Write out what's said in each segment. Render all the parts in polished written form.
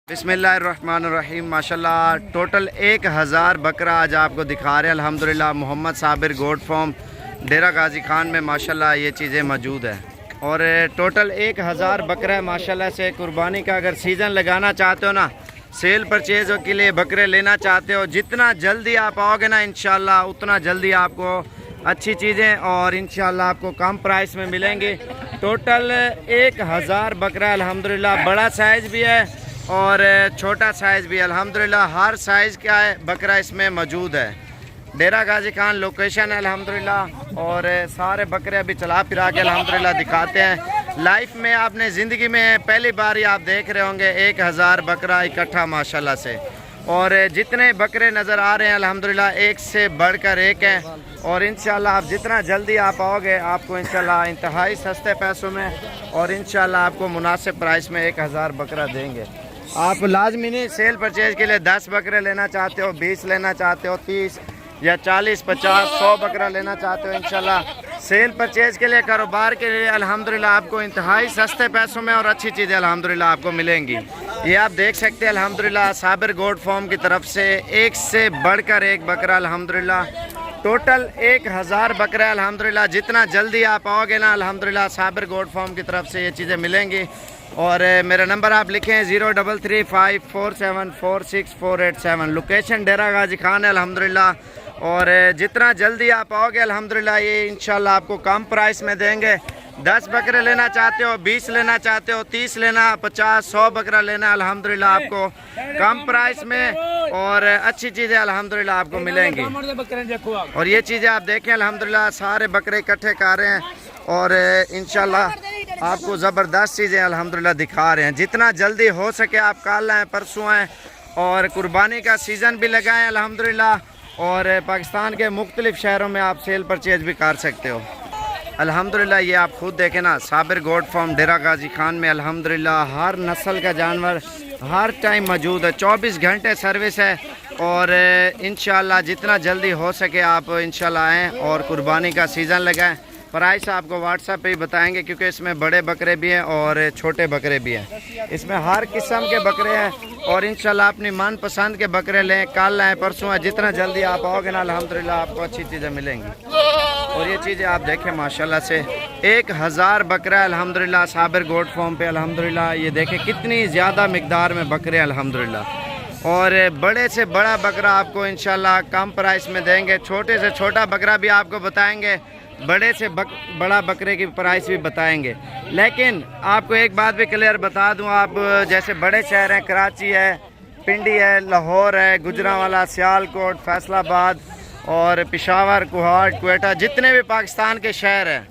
बिस्मिल्लाहिर्रहमानिर्रहीम। माशाल्लाह टोटल 1000 बकरा आज आपको दिखा रहे हैं अल्हम्दुलिल्लाह। मोहम्मद साबिर गोट फार्म डेरा गाजी खान में माशाल्लाह ये चीज़ें मौजूद है और टोटल 1000 बकरा है माशाल्लाह से। कुर्बानी का अगर सीज़न लगाना चाहते हो ना, सेल परचेज़ के लिए बकरे लेना चाहते हो, जितना जल्दी आप आओगे ना इंशाल्लाह उतना जल्दी आपको अच्छी चीज़ें और इंशाल्लाह आपको कम प्राइस में मिलेंगी। टोटल 1000 बकरा अल्हम्दुलिल्लाह। बड़ा साइज़ भी है और छोटा साइज़ भी अल्हम्दुलिल्लाह। हर साइज़ का है बकरा इसमें मौजूद है। डेरा गाजी खान लोकेशन है अल्हम्दुलिल्लाह और सारे बकरे अभी चला फिरा के अल्हम्दुलिल्लाह दिखाते हैं। लाइफ में आपने ज़िंदगी में पहली बार ही आप देख रहे होंगे 1000 बकरा इकट्ठा माशाल्लाह से। और जितने बकरे नज़र आ रहे हैं अल्हम्दुलिल्लाह एक से बढ़कर एक है और इंशाल्लाह आप जितना जल्दी आप आओगे आपको इंशाल्लाह इंतहाई सस्ते पैसों में और इंशाल्लाह आपको मुनासिब प्राइस में 1000 बकरा देंगे। आप लाजमी नहीं सेल परचेज के लिए 10 बकरे लेना चाहते हो, 20 लेना चाहते हो, 30 या 40, 50, 100 बकरा लेना चाहते हो, इंशाल्लाह सेल परचेज के लिए कारोबार के लिए अल्हम्दुलिल्लाह आपको इंतहाई सस्ते पैसों में और अच्छी चीज़ें अल्हम्दुलिल्लाह आपको मिलेंगी। ये आप देख सकते हैं अल्हम्दुलिल्लाह साबिर गोट फार्म की तरफ से एक से बढ़कर एक बकरा अल्हम्दुलिल्लाह। टोटल 1000 बकरा अल्हम्दुलिल्लाह। जितना जल्दी आप आओगे ना अल्हम्दुलिल्लाह साबिर गोट फार्म की तरफ से ये चीज़ें मिलेंगी। और मेरा नंबर आप लिखें 0335474648 लोकेशन डेरा गाजी खान है अल्हम्दुलिल्लाह। और जितना जल्दी आप आओगे अल्हम्दुलिल्लाह ये इंशाल्लाह आपको कम प्राइस में देंगे। 10 बकरे लेना चाहते हो, 20 लेना चाहते हो, 30 लेना, 50, 100 बकरा लेना अल्हम्दुलिल्लाह आपको कम प्राइस में और अच्छी चीज़ें अल्हम्दुलिल्लाह आपको मिलेंगी। और ये चीज़ें आप देखें अल्हम्दुलिल्लाह सारे बकरे इकट्ठे कर रहे हैं और इंशाल्लाह आपको ज़बरदस्त चीज़ें अल्हम्दुलिल्लाह दिखा रहे हैं। जितना जल्दी हो सके आप कल आएँ, परसों आएँ और कुर्बानी का सीज़न भी लगाएँ अल्हम्दुलिल्लाह। और पाकिस्तान के मुख्तलिफ़ शहरों में आप सेल परचेज भी कर सकते हो अल्हम्दुलिल्लाह। ये आप खुद देखें ना साबिर गोट फार्म डेरा गाजी खान में अल्हम्दुलिल्लाह हर नस्ल का जानवर हर टाइम मौजूद है। 24 घंटे सर्विस है और इंशाल्लाह जितना जल्दी हो सके आप इंशाल्लाह आएँ और कुर्बानी का सीज़न लगाएं। प्राइस आपको व्हाट्सएप पे ही बताएंगे क्योंकि इसमें बड़े बकरे भी हैं और छोटे बकरे भी हैं। इसमें हर किस्म के बकरे हैं और इंशाल्लाह अपनी मनपसंद के बकरे लें, कल आएँ, परसों आएँ, जितना जल्दी आप आओगे ना अल्हम्दुलिल्लाह आपको अच्छी चीज़ें मिलेंगी। और ये चीज़ें आप देखें माशाल्लाह से 1000 बकरा अल्हम्दुलिल्लाह साबिर गोट फार्म पे अल्हम्दुलिल्लाह। ये देखें कितनी ज़्यादा मिकदार में बकरे अल्हम्दुलिल्लाह। और बड़े से बड़ा बकरा आपको इंशाल्लाह कम प्राइस में देंगे। छोटे से छोटा बकरा भी आपको बताएंगे, बड़े से बड़ा बकरे की प्राइस भी बताएंगे। लेकिन आपको एक बात भी क्लियर बता दूं, आप जैसे बड़े शहर हैं, कराची है, पिंडी है, लाहौर है, गुजरांवाला, सियालकोट, फैसलाबाद और पेशावर, कुहाट, क्वेटा, जितने भी पाकिस्तान के शहर हैं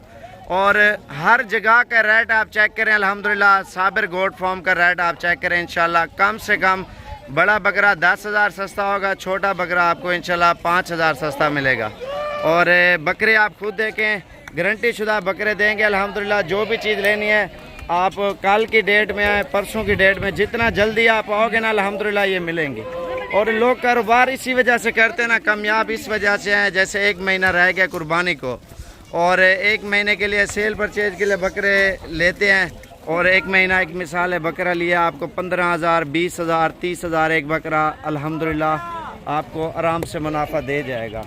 और हर जगह का रेट आप चेक करें अल्हम्दुलिल्लाह। साबिर गोट फार्म का रेट आप चेक करें इंशाल्लाह कम से कम बड़ा बकरा 10,000 सस्ता होगा, छोटा बकरा आपको इंशाल्लाह 5,000 सस्ता मिलेगा। और बकरे आप खुद देखें, गारंटी शुदा बकरे देंगे अल्हम्दुलिल्लाह। जो भी चीज़ लेनी है आप कल की डेट में आए, परसों की डेट में, जितना जल्दी आप आओगे ना अल्हम्दुलिल्लाह ये मिलेंगे। और लोग कारोबार इसी वजह से करते हैं ना, कामयाब इस वजह से हैं जैसे 1 महीना रह गया कुर्बानी को और 1 महीने के लिए सेल परचेज के लिए बकरे लेते हैं और 1 महीना एक मिसाल है बकरा लिया आपको 15,000, 20,000, 30,000 एक बकरा अल्हम्दुलिल्लाह आपको आराम से मुनाफा दे जाएगा।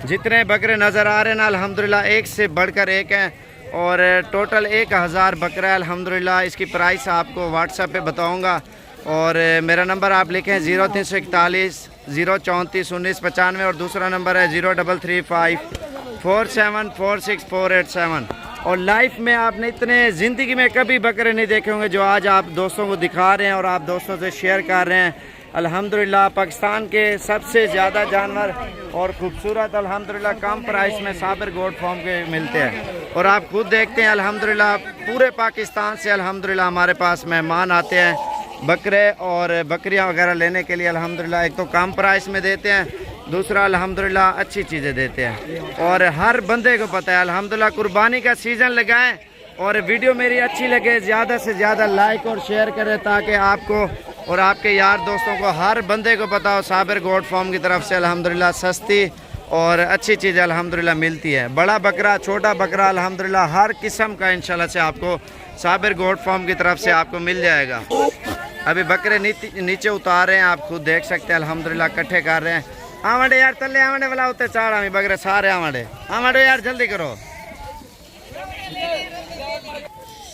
जितने बकरे नज़र आ रहे हैं ना अल्हम्दुलिल्लाह एक से बढ़कर एक हैं और टोटल 1000 बकरा है अल्हम्दुलिल्लाह। इसकी प्राइस आपको व्हाट्सएप पे बताऊंगा और मेरा नंबर आप लिखें 0341 034 1995 और दूसरा नंबर है 033547464887। और लाइफ में आपने इतने ज़िंदगी में कभी बकरे नहीं देखे होंगे जो आज आप दोस्तों को दिखा रहे हैं और आप दोस्तों से शेयर कर रहे हैं अल्हम्दुलिल्लाह। पाकिस्तान के सबसे ज़्यादा जानवर और ख़ूबसूरत अल्हम्दुलिल्लाह कम प्राइस में साबिर गोट फार्म के मिलते हैं। और आप खुद देखते हैं अल्हम्दुलिल्लाह पूरे पाकिस्तान से अल्हम्दुलिल्लाह हमारे पास मेहमान आते हैं बकरे और बकरियां वगैरह लेने के लिए अल्हम्दुलिल्लाह। एक तो कम प्राइस में देते हैं, दूसरा अल्हम्दुलिल्लाह अच्छी चीज़ें देते हैं। और हर बंदे को पता है अल्हम्दुलिल्लाह कुर्बानी का सीज़न लगाएं और वीडियो मेरी अच्छी लगे ज़्यादा से ज़्यादा लाइक और शेयर करें ताकि आपको और आपके यार दोस्तों को हर बंदे को पता हो साबिर गोट फार्म की तरफ से अल्हम्दुलिल्लाह सस्ती और अच्छी चीज़ें अल्हम्दुलिल्लाह मिलती है। बड़ा बकरा, छोटा बकरा अल्हम्दुलिल्लाह हर किस्म का इंशाल्लाह से आपको साबिर गोट फार्म की तरफ से आपको मिल जाएगा। अभी बकरे नीचे उतार रहे हैं, आप खुद देख सकते हैं अल्हम्दुलिल्लाह इकट्ठे कर रहे हैं। आवाडे यार तले आवाडे वाला होते चाड़ हमें बकरे सारे आवाडे यार जल्दी करो।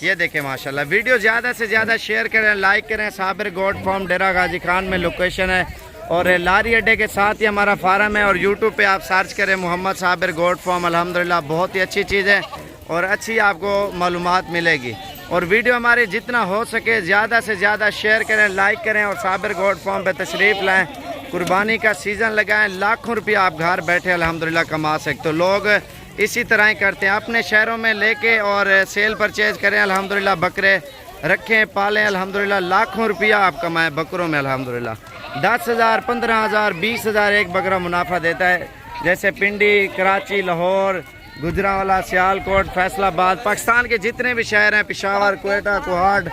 ये देखें माशाल्लाह, वीडियो ज़्यादा से ज़्यादा शेयर करें, लाइक करें। साबिर गोट फार्म डेरा गाजी खान में लोकेशन है और लारी अड्डे के साथ ही हमारा फार्म है और यूट्यूब पे आप सर्च करें मोहम्मद साबिर गोट फार्म। अल्हम्दुलिल्लाह बहुत ही अच्छी चीज़ है और अच्छी आपको मालूमात मिलेगी। और वीडियो हमारी जितना हो सके ज़्यादा से ज़्यादा शेयर करें, लाइक करें और साबिर गोट फार्म पे तशरीफ़ लाएँ। कुर्बानी का सीज़न लगाएँ, लाखों रुपया आप घर बैठे अल्हम्दुलिल्लाह कमा सकते हो। लोग इसी तरह ही करते हैं, अपने शहरों में लेके और सेल परचेज करें अल्हम्दुलिल्लाह, बकरे रखें पालें अल्हम्दुलिल्लाह, लाखों रुपया आप कमाएं बकरों में अल्हम्दुलिल्लाह। 10,000 15,000 20,000 एक बकरा मुनाफा देता है। जैसे पिंडी, कराची, लाहौर, गुजरांवाला, सियालकोट, फैसलाबाद, पाकिस्तान के जितने भी शहर हैं, पेशावर, क्वेटा, कोहाट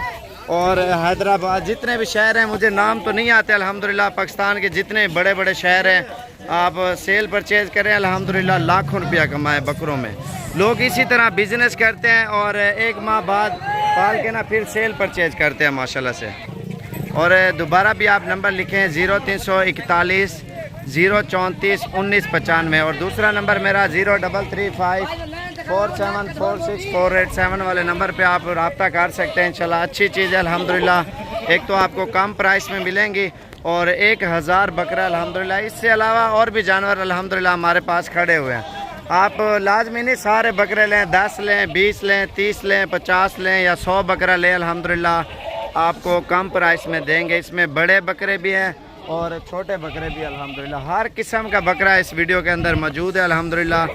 और हैदराबाद, जितने भी शहर हैं, मुझे नाम तो नहीं आते अल्हम्दुलिल्लाह। पाकिस्तान के जितने बड़े बड़े शहर हैं आप सेल परचेज करें अल्हम्दुलिल्लाह, लाखों रुपया कमाएं बकरों में। लोग इसी तरह बिजनेस करते हैं और एक माह बाद पाल के ना फिर सेल परचेज करते हैं माशाल्लाह से। और दोबारा भी आप नंबर लिखें 0341 034 1995 और दूसरा नंबर मेरा 0335 4746 वाले नंबर पे आप रब्ता कर सकते हैं। इंशाल्लाह अच्छी चीज़ है अल्हम्दुलिल्लाह। एक तो आपको कम प्राइस में मिलेंगी और 1000 बकरा अल्हम्दुलिल्लाह। इससे अलावा और भी जानवर अल्हम्दुलिल्लाह हमारे पास खड़े हुए हैं। आप लाजमी नहीं सारे बकरे लें, 10 लें, 20 लें, 30 लें, 50 लें या 100 बकरा लें, अल्हम्दुलिल्लाह आपको कम प्राइस में देंगे। इसमें बड़े बकरे भी हैं और छोटे बकरे भी अल्हम्दुलिल्लाह। हर किस्म का बकरा इस वीडियो के अंदर मौजूद है अल्हम्दुलिल्लाह।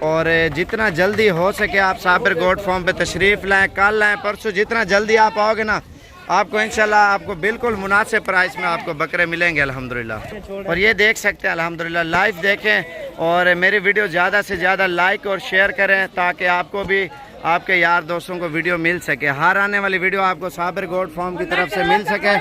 और जितना जल्दी हो सके आप साबिर गोट फार्म पे तशरीफ़ लाएँ, कल लाएँ, परसों, जितना जल्दी आप आओगे ना आपको इंशाल्लाह आपको बिल्कुल मुनासिब प्राइस में आपको बकरे मिलेंगे अल्हम्दुलिल्लाह। और ये देख सकते हैं अल्हम्दुलिल्लाह, लाइव देखें और मेरी वीडियो ज़्यादा से ज़्यादा लाइक और शेयर करें ताकि आपको भी आपके यार दोस्तों को वीडियो मिल सके। हर आने वाली वीडियो आपको साबिर गोट फार्म की तरफ से मिल सके।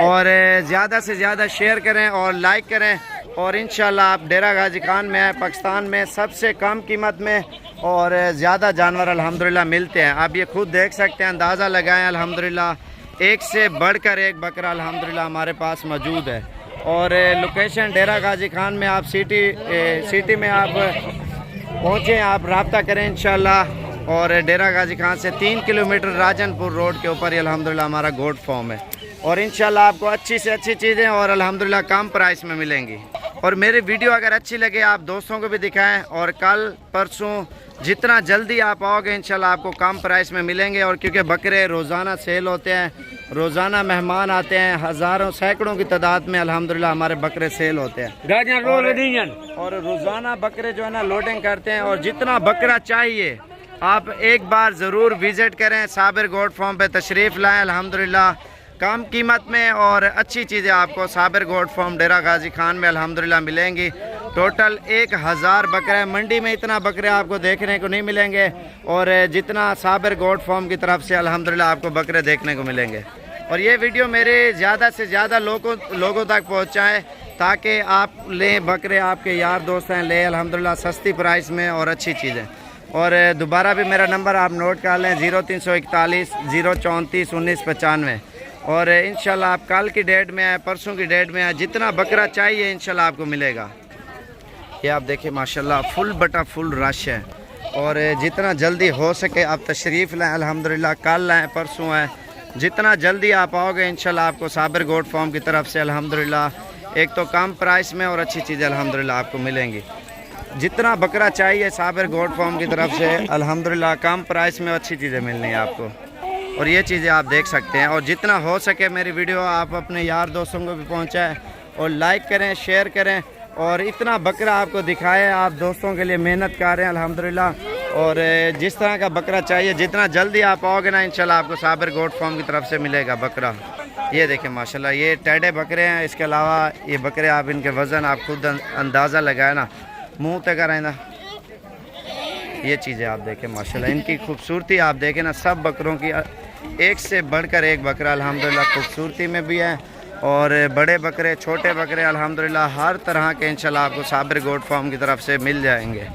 और ज़्यादा से ज़्यादा शेयर करें और लाइक करें और इंशाल्लाह आप डेरा गाजी खान में हैं, पाकिस्तान में सबसे कम कीमत में और ज़्यादा जानवर अल्हम्दुलिल्लाह मिलते हैं। आप ये खुद देख सकते हैं, अंदाज़ा लगाएँ अल्हम्दुलिल्लाह, एक से बढ़कर एक बकरा अल्हम्दुलिल्लाह हमारे पास मौजूद है। और लोकेशन डेरा गाजी खान में आप सिटी में आप पहुँचें, आप रब्ता करें इंशाल्लाह। और डेरा गाजी खान से 3 किलोमीटर राजनपुर रोड के ऊपर अल्हम्दुलिल्लाह हमारा गोट फार्म है। और इंशाल्लाह आपको अच्छी से अच्छी चीज़ें और अल्हम्दुलिल्लाह कम प्राइस में मिलेंगी। और मेरी वीडियो अगर अच्छी लगे आप दोस्तों को भी दिखाएं और कल परसों जितना जल्दी आप आओगे इंशाल्लाह आपको कम प्राइस में मिलेंगे। और क्योंकि बकरे रोज़ाना सेल होते हैं, रोज़ाना मेहमान आते हैं, हज़ारों सैकड़ों की तादाद में अल्हम्दुलिल्लाह हमारे बकरे सेल होते हैं और रोज़ाना बकरे जो है ना लोडिंग करते हैं। और जितना बकरा चाहिए आप एक बार ज़रूर विज़िट करें, साबिर गोट फार्म पे तशरीफ़ लाएँ अल्हम्दुलिल्लाह, कम कीमत में और अच्छी चीज़ें आपको साबिर गोट फार्म डेरा गाजी खान में अल्हम्दुलिल्लाह मिलेंगी। टोटल 1000 बकरे हैं, मंडी में इतना बकरे आपको देखने को नहीं मिलेंगे और जितना साबिर गोट फार्म की तरफ से अल्हम्दुलिल्लाह आपको बकरे देखने को मिलेंगे। और ये वीडियो मेरे ज़्यादा से ज़्यादा लोगों तक पहुँचाएँ ताकि आप लें बकरे, आपके यार दोस्त हैं लें अल्हम्दुलिल्लाह सस्ती प्राइस में और अच्छी चीज़ें। और दोबारा भी मेरा नंबर आप नोट कर लें 0341 034 1995। और इंशाल्लाह आप कल की डेट में आए, परसों की डेट में आए, जितना बकरा चाहिए इंशाल्लाह आपको मिलेगा। ये आप देखिए माशाल्लाह फुल बटा फुल रश है और जितना जल्दी हो सके आप तशरीफ़ लाएँ अल्हम्दुलिल्लाह, कल लाएँ, परसों आएँ, जितना जल्दी आप आओगे इंशाल्लाह आपको साबिर गोट फार्म की तरफ से अल्हम्दुलिल्लाह एक तो कम प्राइस में और अच्छी चीज़ें अल्हम्दुलिल्लाह आपको मिलेंगी। जितना बकरा चाहिए साबिर गोट फार्म की तरफ से अल्हम्दुलिल्लाह कम प्राइस में अच्छी चीज़ें मिलनी है आपको। और ये चीज़ें आप देख सकते हैं। और जितना हो सके मेरी वीडियो आप अपने यार दोस्तों को भी पहुंचाएं और लाइक करें, शेयर करें। और इतना बकरा आपको दिखाए, आप दोस्तों के लिए मेहनत कर रहे हैं अल्हम्दुलिल्लाह। और जिस तरह का बकरा चाहिए जितना जल्दी आप आओगे ना इंशाल्लाह आपको साबिर गोट फार्म की तरफ से मिलेगा बकरा। ये देखें माशाल्लाह ये टेढ़े बकरे हैं। इसके अलावा ये बकरे आप इनके वज़न आप खुद अंदाज़ा लगाए ना, मुँह तक आए ना, ये चीज़ें आप देखें माशाल्लाह, इनकी खूबसूरती आप देखें ना, सब बकरों की एक से बढ़कर एक बकरा अल्हम्दुलिल्लाह खूबसूरती में भी है। और बड़े बकरे, छोटे बकरे अल्हम्दुलिल्लाह हर तरह के इंशाल्लाह आपको साबिर गोट फार्म की तरफ से मिल जाएंगे।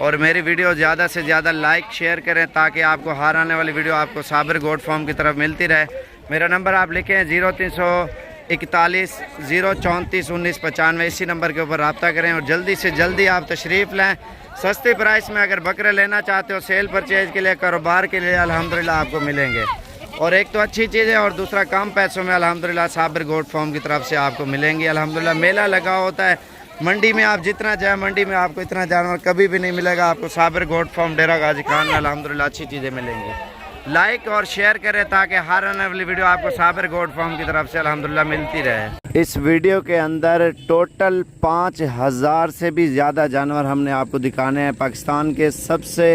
और मेरी वीडियो ज़्यादा से ज़्यादा लाइक शेयर करें ताकि आपको हर आने वाली वीडियो आपको साबिर गोट फार्म की तरफ मिलती रहे। मेरा नंबर आप लिखें 0341 034 1995। इसी नंबर के ऊपर रब्ता करें और जल्दी से जल्दी आप तशरीफ़ लें। सस्ते प्राइस में अगर बकरे लेना चाहते हो सेल परचेज के लिए, कारोबार के लिए, अल्हम्दुलिल्लाह आपको मिलेंगे। और एक तो अच्छी चीज़ है और दूसरा कम पैसों में अल्हम्दुलिल्लाह साबिर गोट फार्म की तरफ से आपको मिलेंगी। अल्हम्दुलिल्लाह मेला लगा होता है मंडी में, आप जितना जाए मंडी में आपको इतना जानवर कभी भी नहीं मिलेगा। आपको साबिर गोट फार्म डेरा गाजी खान में अल्हम्दुलिल्लाह अच्छी चीज़ें मिलेंगी। लाइक और शेयर करें ताकि हर आने वाली वीडियो आपको साबिर गोट फार्म की तरफ से अल्हम्दुलिल्लाह मिलती रहे। इस वीडियो के अंदर टोटल 5000 से भी ज़्यादा जानवर हमने आपको दिखाने हैं। पाकिस्तान के सबसे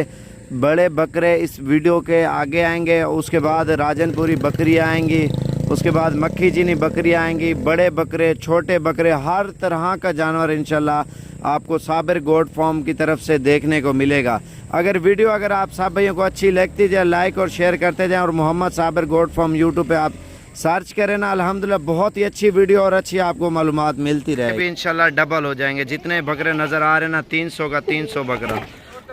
बड़े बकरे इस वीडियो के आगे आएंगे, उसके बाद राजनपुरी बकरी आएंगी, उसके बाद मक्खी चीनी बकरी आएंगी, बड़े बकरे, छोटे बकरे, हर तरह का जानवर इंशाल्लाह आपको साबिर गोट फार्म की तरफ से देखने को मिलेगा। अगर आप सब भाइयों को अच्छी लगती जाए लाइक और शेयर करते जाएं और Mohammad Sabir goat farm YouTube पे आप सर्च करें ना, अल्हम्दुलिल्लाह बहुत ही अच्छी वीडियो और अच्छी आपको मालूमात मिलती रहे। अभी इंशाल्लाह डबल हो जाएंगे। जितने बकरे नज़र आ रहे हैं ना 300 का 300 बकरा,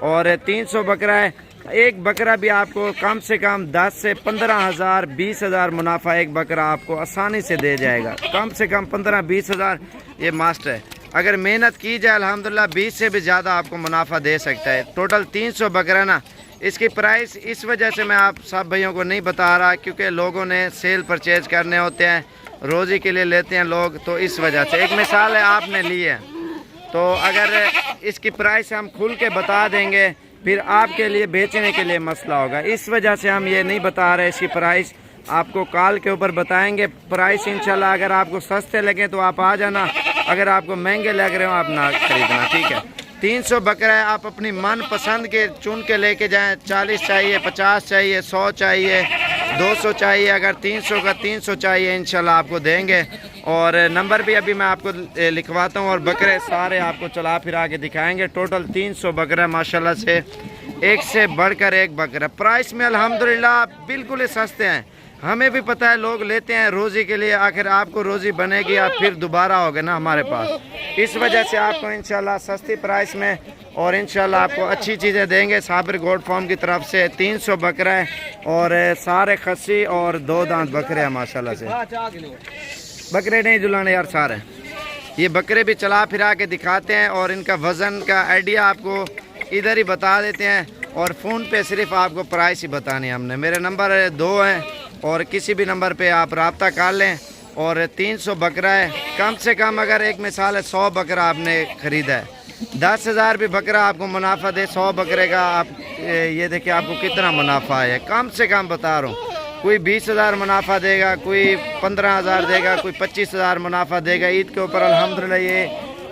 और 300 बकरा है। एक बकरा भी आपको कम से कम 10 से 15,000 20,000 मुनाफा एक बकरा आपको आसानी से दे जाएगा। कम से कम 15-20 हज़ार ये मास्ट है। अगर मेहनत की जाए अल्हम्दुलिल्लाह 20 से भी ज़्यादा आपको मुनाफा दे सकता है। टोटल 300 बकरा ना, इसकी प्राइस इस वजह से मैं आप सब भाइयों को नहीं बता रहा क्योंकि लोगों ने सेल परचेज करने होते हैं, रोज़ी के लिए लेते हैं लोग, तो इस वजह से एक मिसाल है आपने ली है। तो अगर इसकी प्राइस हम खुल के बता देंगे फिर आपके लिए बेचने के लिए मसला होगा, इस वजह से हम ये नहीं बता रहे। इसकी प्राइस आपको कॉल के ऊपर बताएंगे। प्राइस इंशाल्लाह अगर आपको सस्ते लगे तो आप आ जाना, अगर आपको महंगे लग रहे हो आप ना खरीदना, ठीक है। 300 बकरा है, आप अपनी मन पसंद के चुन के लेके जाएं। 40 चाहिए, 50 चाहिए, 100 चाहिए, 200 चाहिए। अगर 300 का 300 चाहिए इंशाल्लाह आपको देंगे। और नंबर भी अभी मैं आपको लिखवाता हूँ और बकरे सारे आपको चला फिरा के दिखाएंगे। टोटल 300 बकरा माशाल्लाह से एक से बढ़कर एक बकरा। प्राइस में अल्हम्दुलिल्लाह बिल्कुल ही सस्ते हैं। हमें भी पता है लोग लेते हैं रोज़ी के लिए, आखिर आपको रोज़ी बनेगी आप फिर दोबारा होगे ना हमारे पास। इस वजह से आपको इंशाल्लाह सस्ती प्राइस में और इंशाल्लाह आपको अच्छी चीज़ें देंगे। साबिर गोट फार्म की तरफ से 300 बकरा है और सारे खस्सी और 2 दांत बकरे हैं माशाल्लाह से। बकरे नहीं जुलाने यार, सारे ये बकरे भी चला फिरा के दिखाते हैं और इनका वज़न का आइडिया आपको इधर ही बता देते हैं। और फ़ोन पे सिर्फ आपको प्राइस ही बतानी है हमने। मेरे नंबर 2 हैं और किसी भी नंबर पे आप रब्ता कर लें। और 300 बकरा है, कम से कम अगर एक मिसाल है 100 बकरा आपने ख़रीदा है, 10,000 भी बकरा आपको मुनाफा दे 100 बकरे का, आप ये देखिए आपको कितना मुनाफा है। कम से कम बता रहा हूँ, कोई 20,000 मुनाफा देगा, कोई 15,000 देगा, कोई 25,000 मुनाफा देगा। ईद के ऊपर अल्हम्दुलिल्लाह ये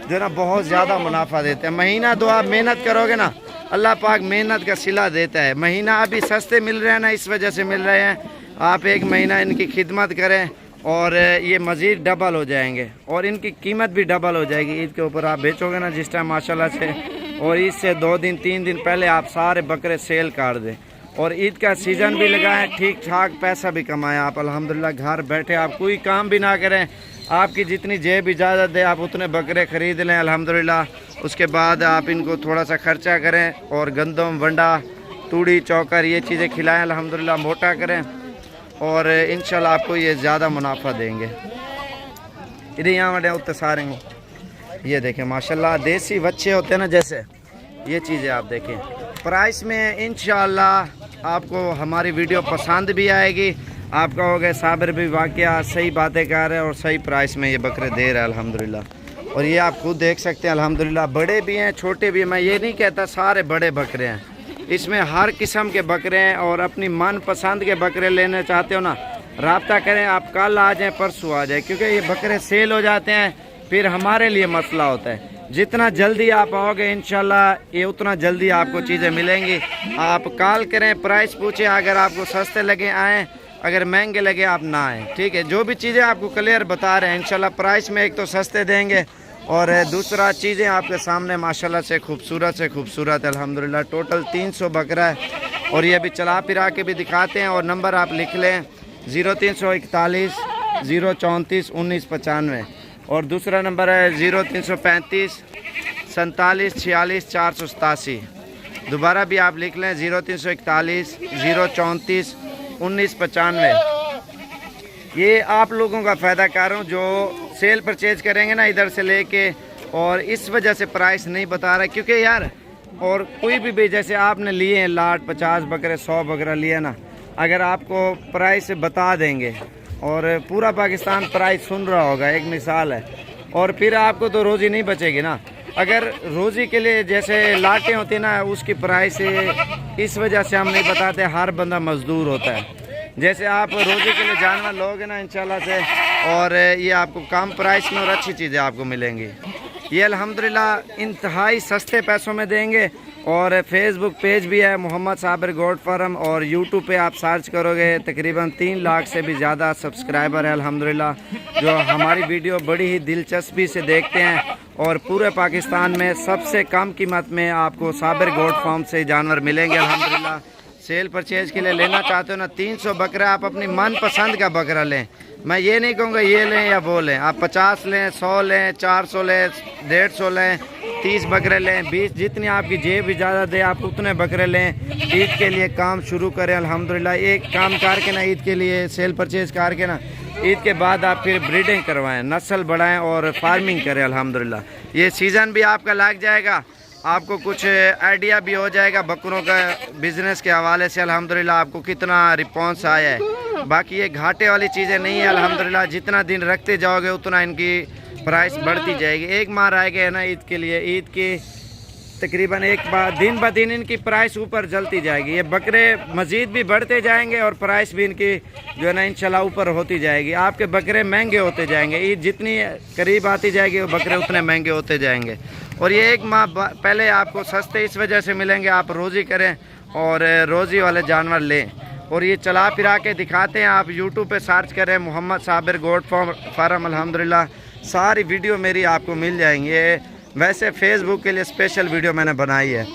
जो ना बहुत ज़्यादा मुनाफा देते हैं। महीना दो आप मेहनत करोगे ना, अल्लाह पाक मेहनत का सिला देता है। महीना अभी सस्ते मिल रहे हैं ना, इस वजह से मिल रहे हैं। आप एक महीना इनकी खिदमत करें और ये मज़ीद डबल हो जाएंगे और इनकी कीमत भी डबल हो जाएगी। ईद के ऊपर आप बेचोगे ना जिस टाइम माशाल्लाह से, और ईद से 2 दिन 3 दिन पहले आप सारे बकरे सेल कर दें और ईद का सीज़न भी लगाएं, ठीक ठाक पैसा भी कमाएं आप। अल्हम्दुलिल्लाह घर बैठे आप कोई काम भी ना करें, आपकी जितनी जेब इजाज़त दे आप उतने बकरे ख़रीद लें अल्हम्दुलिल्लाह। उसके बाद आप इनको थोड़ा सा ख़र्चा करें और गंदम, वंडा, तूड़ी, चौकर ये चीज़ें खिलाएं अल्हम्दुलिल्लाह, मोटा करें और इंशाल्लाह आपको ये ज़्यादा मुनाफा देंगे। इधर यहाँ बड़े उत्ते सारे ये देखें माशाल्लाह देसी बच्चे होते हैं ना, जैसे ये चीज़ें आप देखें। प्राइस में इंशाल्लाह आपको हमारी वीडियो पसंद भी आएगी। आप कहोगे साबिर भी वाकया सही बातें कर रहे हैं और सही प्राइस में ये बकरे दे रहे हैं अल्हम्दुलिल्लाह। और ये आप खुद देख सकते हैं अल्हम्दुलिल्लाह, बड़े भी हैं छोटे भी हैं। मैं ये नहीं कहता सारे बड़े बकरे हैं, इसमें हर किस्म के बकरे हैं। और अपनी मन पसंद के बकरे लेना चाहते हो ना, रब्ता करें। आप कल आ जाएं, परसों आ जाएं, क्योंकि ये बकरे सेल हो जाते हैं फिर हमारे लिए मसला होता है। जितना जल्दी आप आओगे इंशाल्लाह ये उतना जल्दी आपको चीज़ें मिलेंगी। आप कॉल करें, प्राइस पूछें, अगर आपको सस्ते लगे आएँ, अगर महंगे लगे आप ना आएँ, ठीक है। जो भी चीज़ें आपको क्लियर बता रहे हैं इंशाल्लाह प्राइस में एक तो सस्ते देंगे और दूसरा चीज़ें आपके सामने माशाल्लाह से खूबसूरत अल्हम्दुलिल्लाह। टोटल 300 बकरा है और ये अभी चला फिरा के भी दिखाते हैं। और नंबर आप लिख लें 0341 034 1995 और दूसरा नंबर है 0335 47 46 487। दोबारा भी आप लिख लें 0341 034 1995। ये आप लोगों का फ़ायदा कर रहा हूँ जो सेल परचेज करेंगे ना इधर से लेके, और इस वजह से प्राइस नहीं बता रहा, क्योंकि यार और कोई भी जैसे आपने लिए हैं लाट 50 बकरे 100 बकरा लिया ना, अगर आपको प्राइस बता देंगे और पूरा पाकिस्तान प्राइस सुन रहा होगा, एक मिसाल है, और फिर आपको तो रोज़ी नहीं बचेगी ना। अगर रोज़ी के लिए जैसे लाटें होती ना, उसकी प्राइस इस वजह से हम नहीं बताते, हर बंदा मजदूर होता है। जैसे आप रोज़ी के लिए जानवर लोगे ना इंशाल्लाह से, और ये आपको कम प्राइस में और अच्छी चीज़ें आपको मिलेंगी। ये अल्हम्दुलिल्लाह इंतहाई सस्ते पैसों में देंगे। और फेसबुक पेज भी है मोहम्मद साबिर गोट फार्म, और यूट्यूब पे आप सर्च करोगे तकरीबन 3 लाख से भी ज़्यादा सब्सक्राइबर है अल्हम्दुलिल्लाह, जो हमारी वीडियो बड़ी ही दिलचस्पी से देखते हैं। और पूरे पाकिस्तान में सबसे कम कीमत में आपको साबिर गोट फार्म से जानवर मिलेंगे अल्हम्दुलिल्लाह। सेल परचेज के लिए लेना चाहते हो ना, 300 बकरा आप अपनी मनपसंद का बकरा लें। मैं ये नहीं कहूँगा ये लें या वो लें, आप 50 लें, 100 लें, 400 लें, 150 लें, 30 बकरे लें, 20, जितनी आपकी जेब इजाज़त दे आप उतने बकरे लें। ईद के लिए काम शुरू करें अल्हम्दुलिल्लाह। एक काम करके ना ईद के लिए सेल परचेज करके ना, ईद के बाद आप फिर ब्रीडिंग करवाएं, नस्ल बढ़ाएं और फार्मिंग करें अल्हम्दुलिल्लाह। ये सीज़न भी आपका लग जाएगा, आपको कुछ आइडिया भी हो जाएगा बकरों का बिज़नेस के हवाले से अल्हम्दुलिल्लाह, आपको कितना रिस्पॉन्स आया है। बाकी ये घाटे वाली चीज़ें नहीं है अल्हम्दुलिल्लाह, जितना दिन रखते जाओगे उतना इनकी प्राइस बढ़ती जाएगी। एक माह रह गए ना ईद के लिए, ईद की तकरीबन दिन ब दिन इनकी प्राइस ऊपर चलती जाएगी। ये बकरे मज़ीद भी बढ़ते जाएंगे और प्राइस भी इनकी जो है ना इंशाल्लाह ऊपर होती जाएगी। आपके बकरे महंगे होते जाएंगे, ईद जितनी करीब आती जाएगी वो बकरे उतने महंगे होते जाएंगे। और ये एक माह पहले आपको सस्ते इस वजह से मिलेंगे, आप रोज़ी करें और रोज़ी वाले जानवर लें। और ये चला फिरा के दिखाते हैं, आप यूट्यूब पे सर्च करें मोहम्मद साबिर गोट फार्म अल्हम्दुलिल्लाह, सारी वीडियो मेरी आपको मिल जाएंगी। वैसे फेसबुक के लिए स्पेशल वीडियो मैंने बनाई है।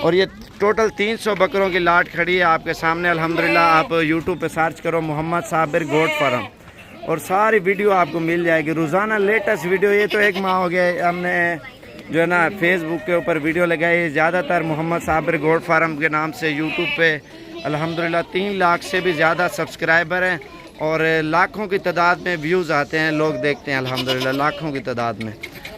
और ये टोटल 300 बकरों की लाट खड़ी है आपके सामने अल्हम्दुलिल्लाह। आप यूट्यूब पे सर्च करो मोहम्मद साबिर गोट फार्म और सारी वीडियो आपको मिल जाएगी, रोज़ाना लेटेस्ट वीडियो। ये तो एक माह हो गया हमने जो है ना फेसबुक के ऊपर वीडियो लगाई, ज़्यादातर मोहम्मद साबिर गोट फार्म के नाम से यूट्यूब पे अल्हम्दुलिल्लाह 3 लाख से भी ज़्यादा सब्सक्राइबर हैं और लाखों की तादाद में व्यूज़ आते हैं, लोग देखते हैं अल्हम्दुलिल्लाह लाखों की तादाद में।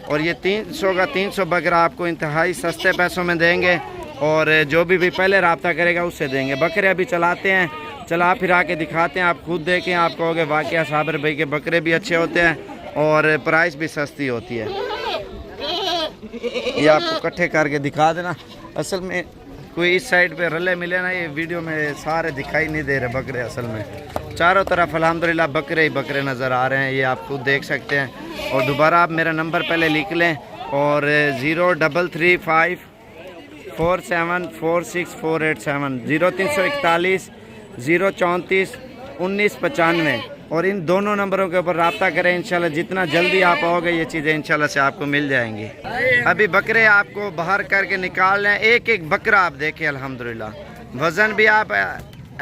और ये 300 का 300 बकरा आपको इंतहाई सस्ते पैसों में देंगे, और जो भी पहले रब्ता करेगा उससे देंगे। बकरे अभी चलाते हैं, चला फिरा के दिखाते हैं, आप खुद देखें, आप कहोगे वाकई साबिर भाई के बकरे भी अच्छे होते हैं और प्राइस भी सस्ती होती है। ये आपको इकट्ठे करके दिखा देना। असल में कोई इस साइड पे रले मिले ना, ये वीडियो में सारे दिखाई नहीं दे रहे बकरे, असल में चारों तरफ अल्हम्दुलिल्लाह बकरे ही बकरे नज़र आ रहे हैं, ये आप खुद देख सकते हैं। और दोबारा आप मेरा नंबर पहले लिख लें, और 0335 4746 0341 034 1995, और इन दोनों नंबरों के ऊपर रब्ता करें। इंशाल्लाह जितना जल्दी आप आओगे ये चीज़ें इंशाल्लाह से आपको मिल जाएंगी। अभी बकरे आपको बाहर करके निकाल रहे हैं, एक एक बकरा आप देखें अल्हम्दुलिल्लाह। वज़न भी आप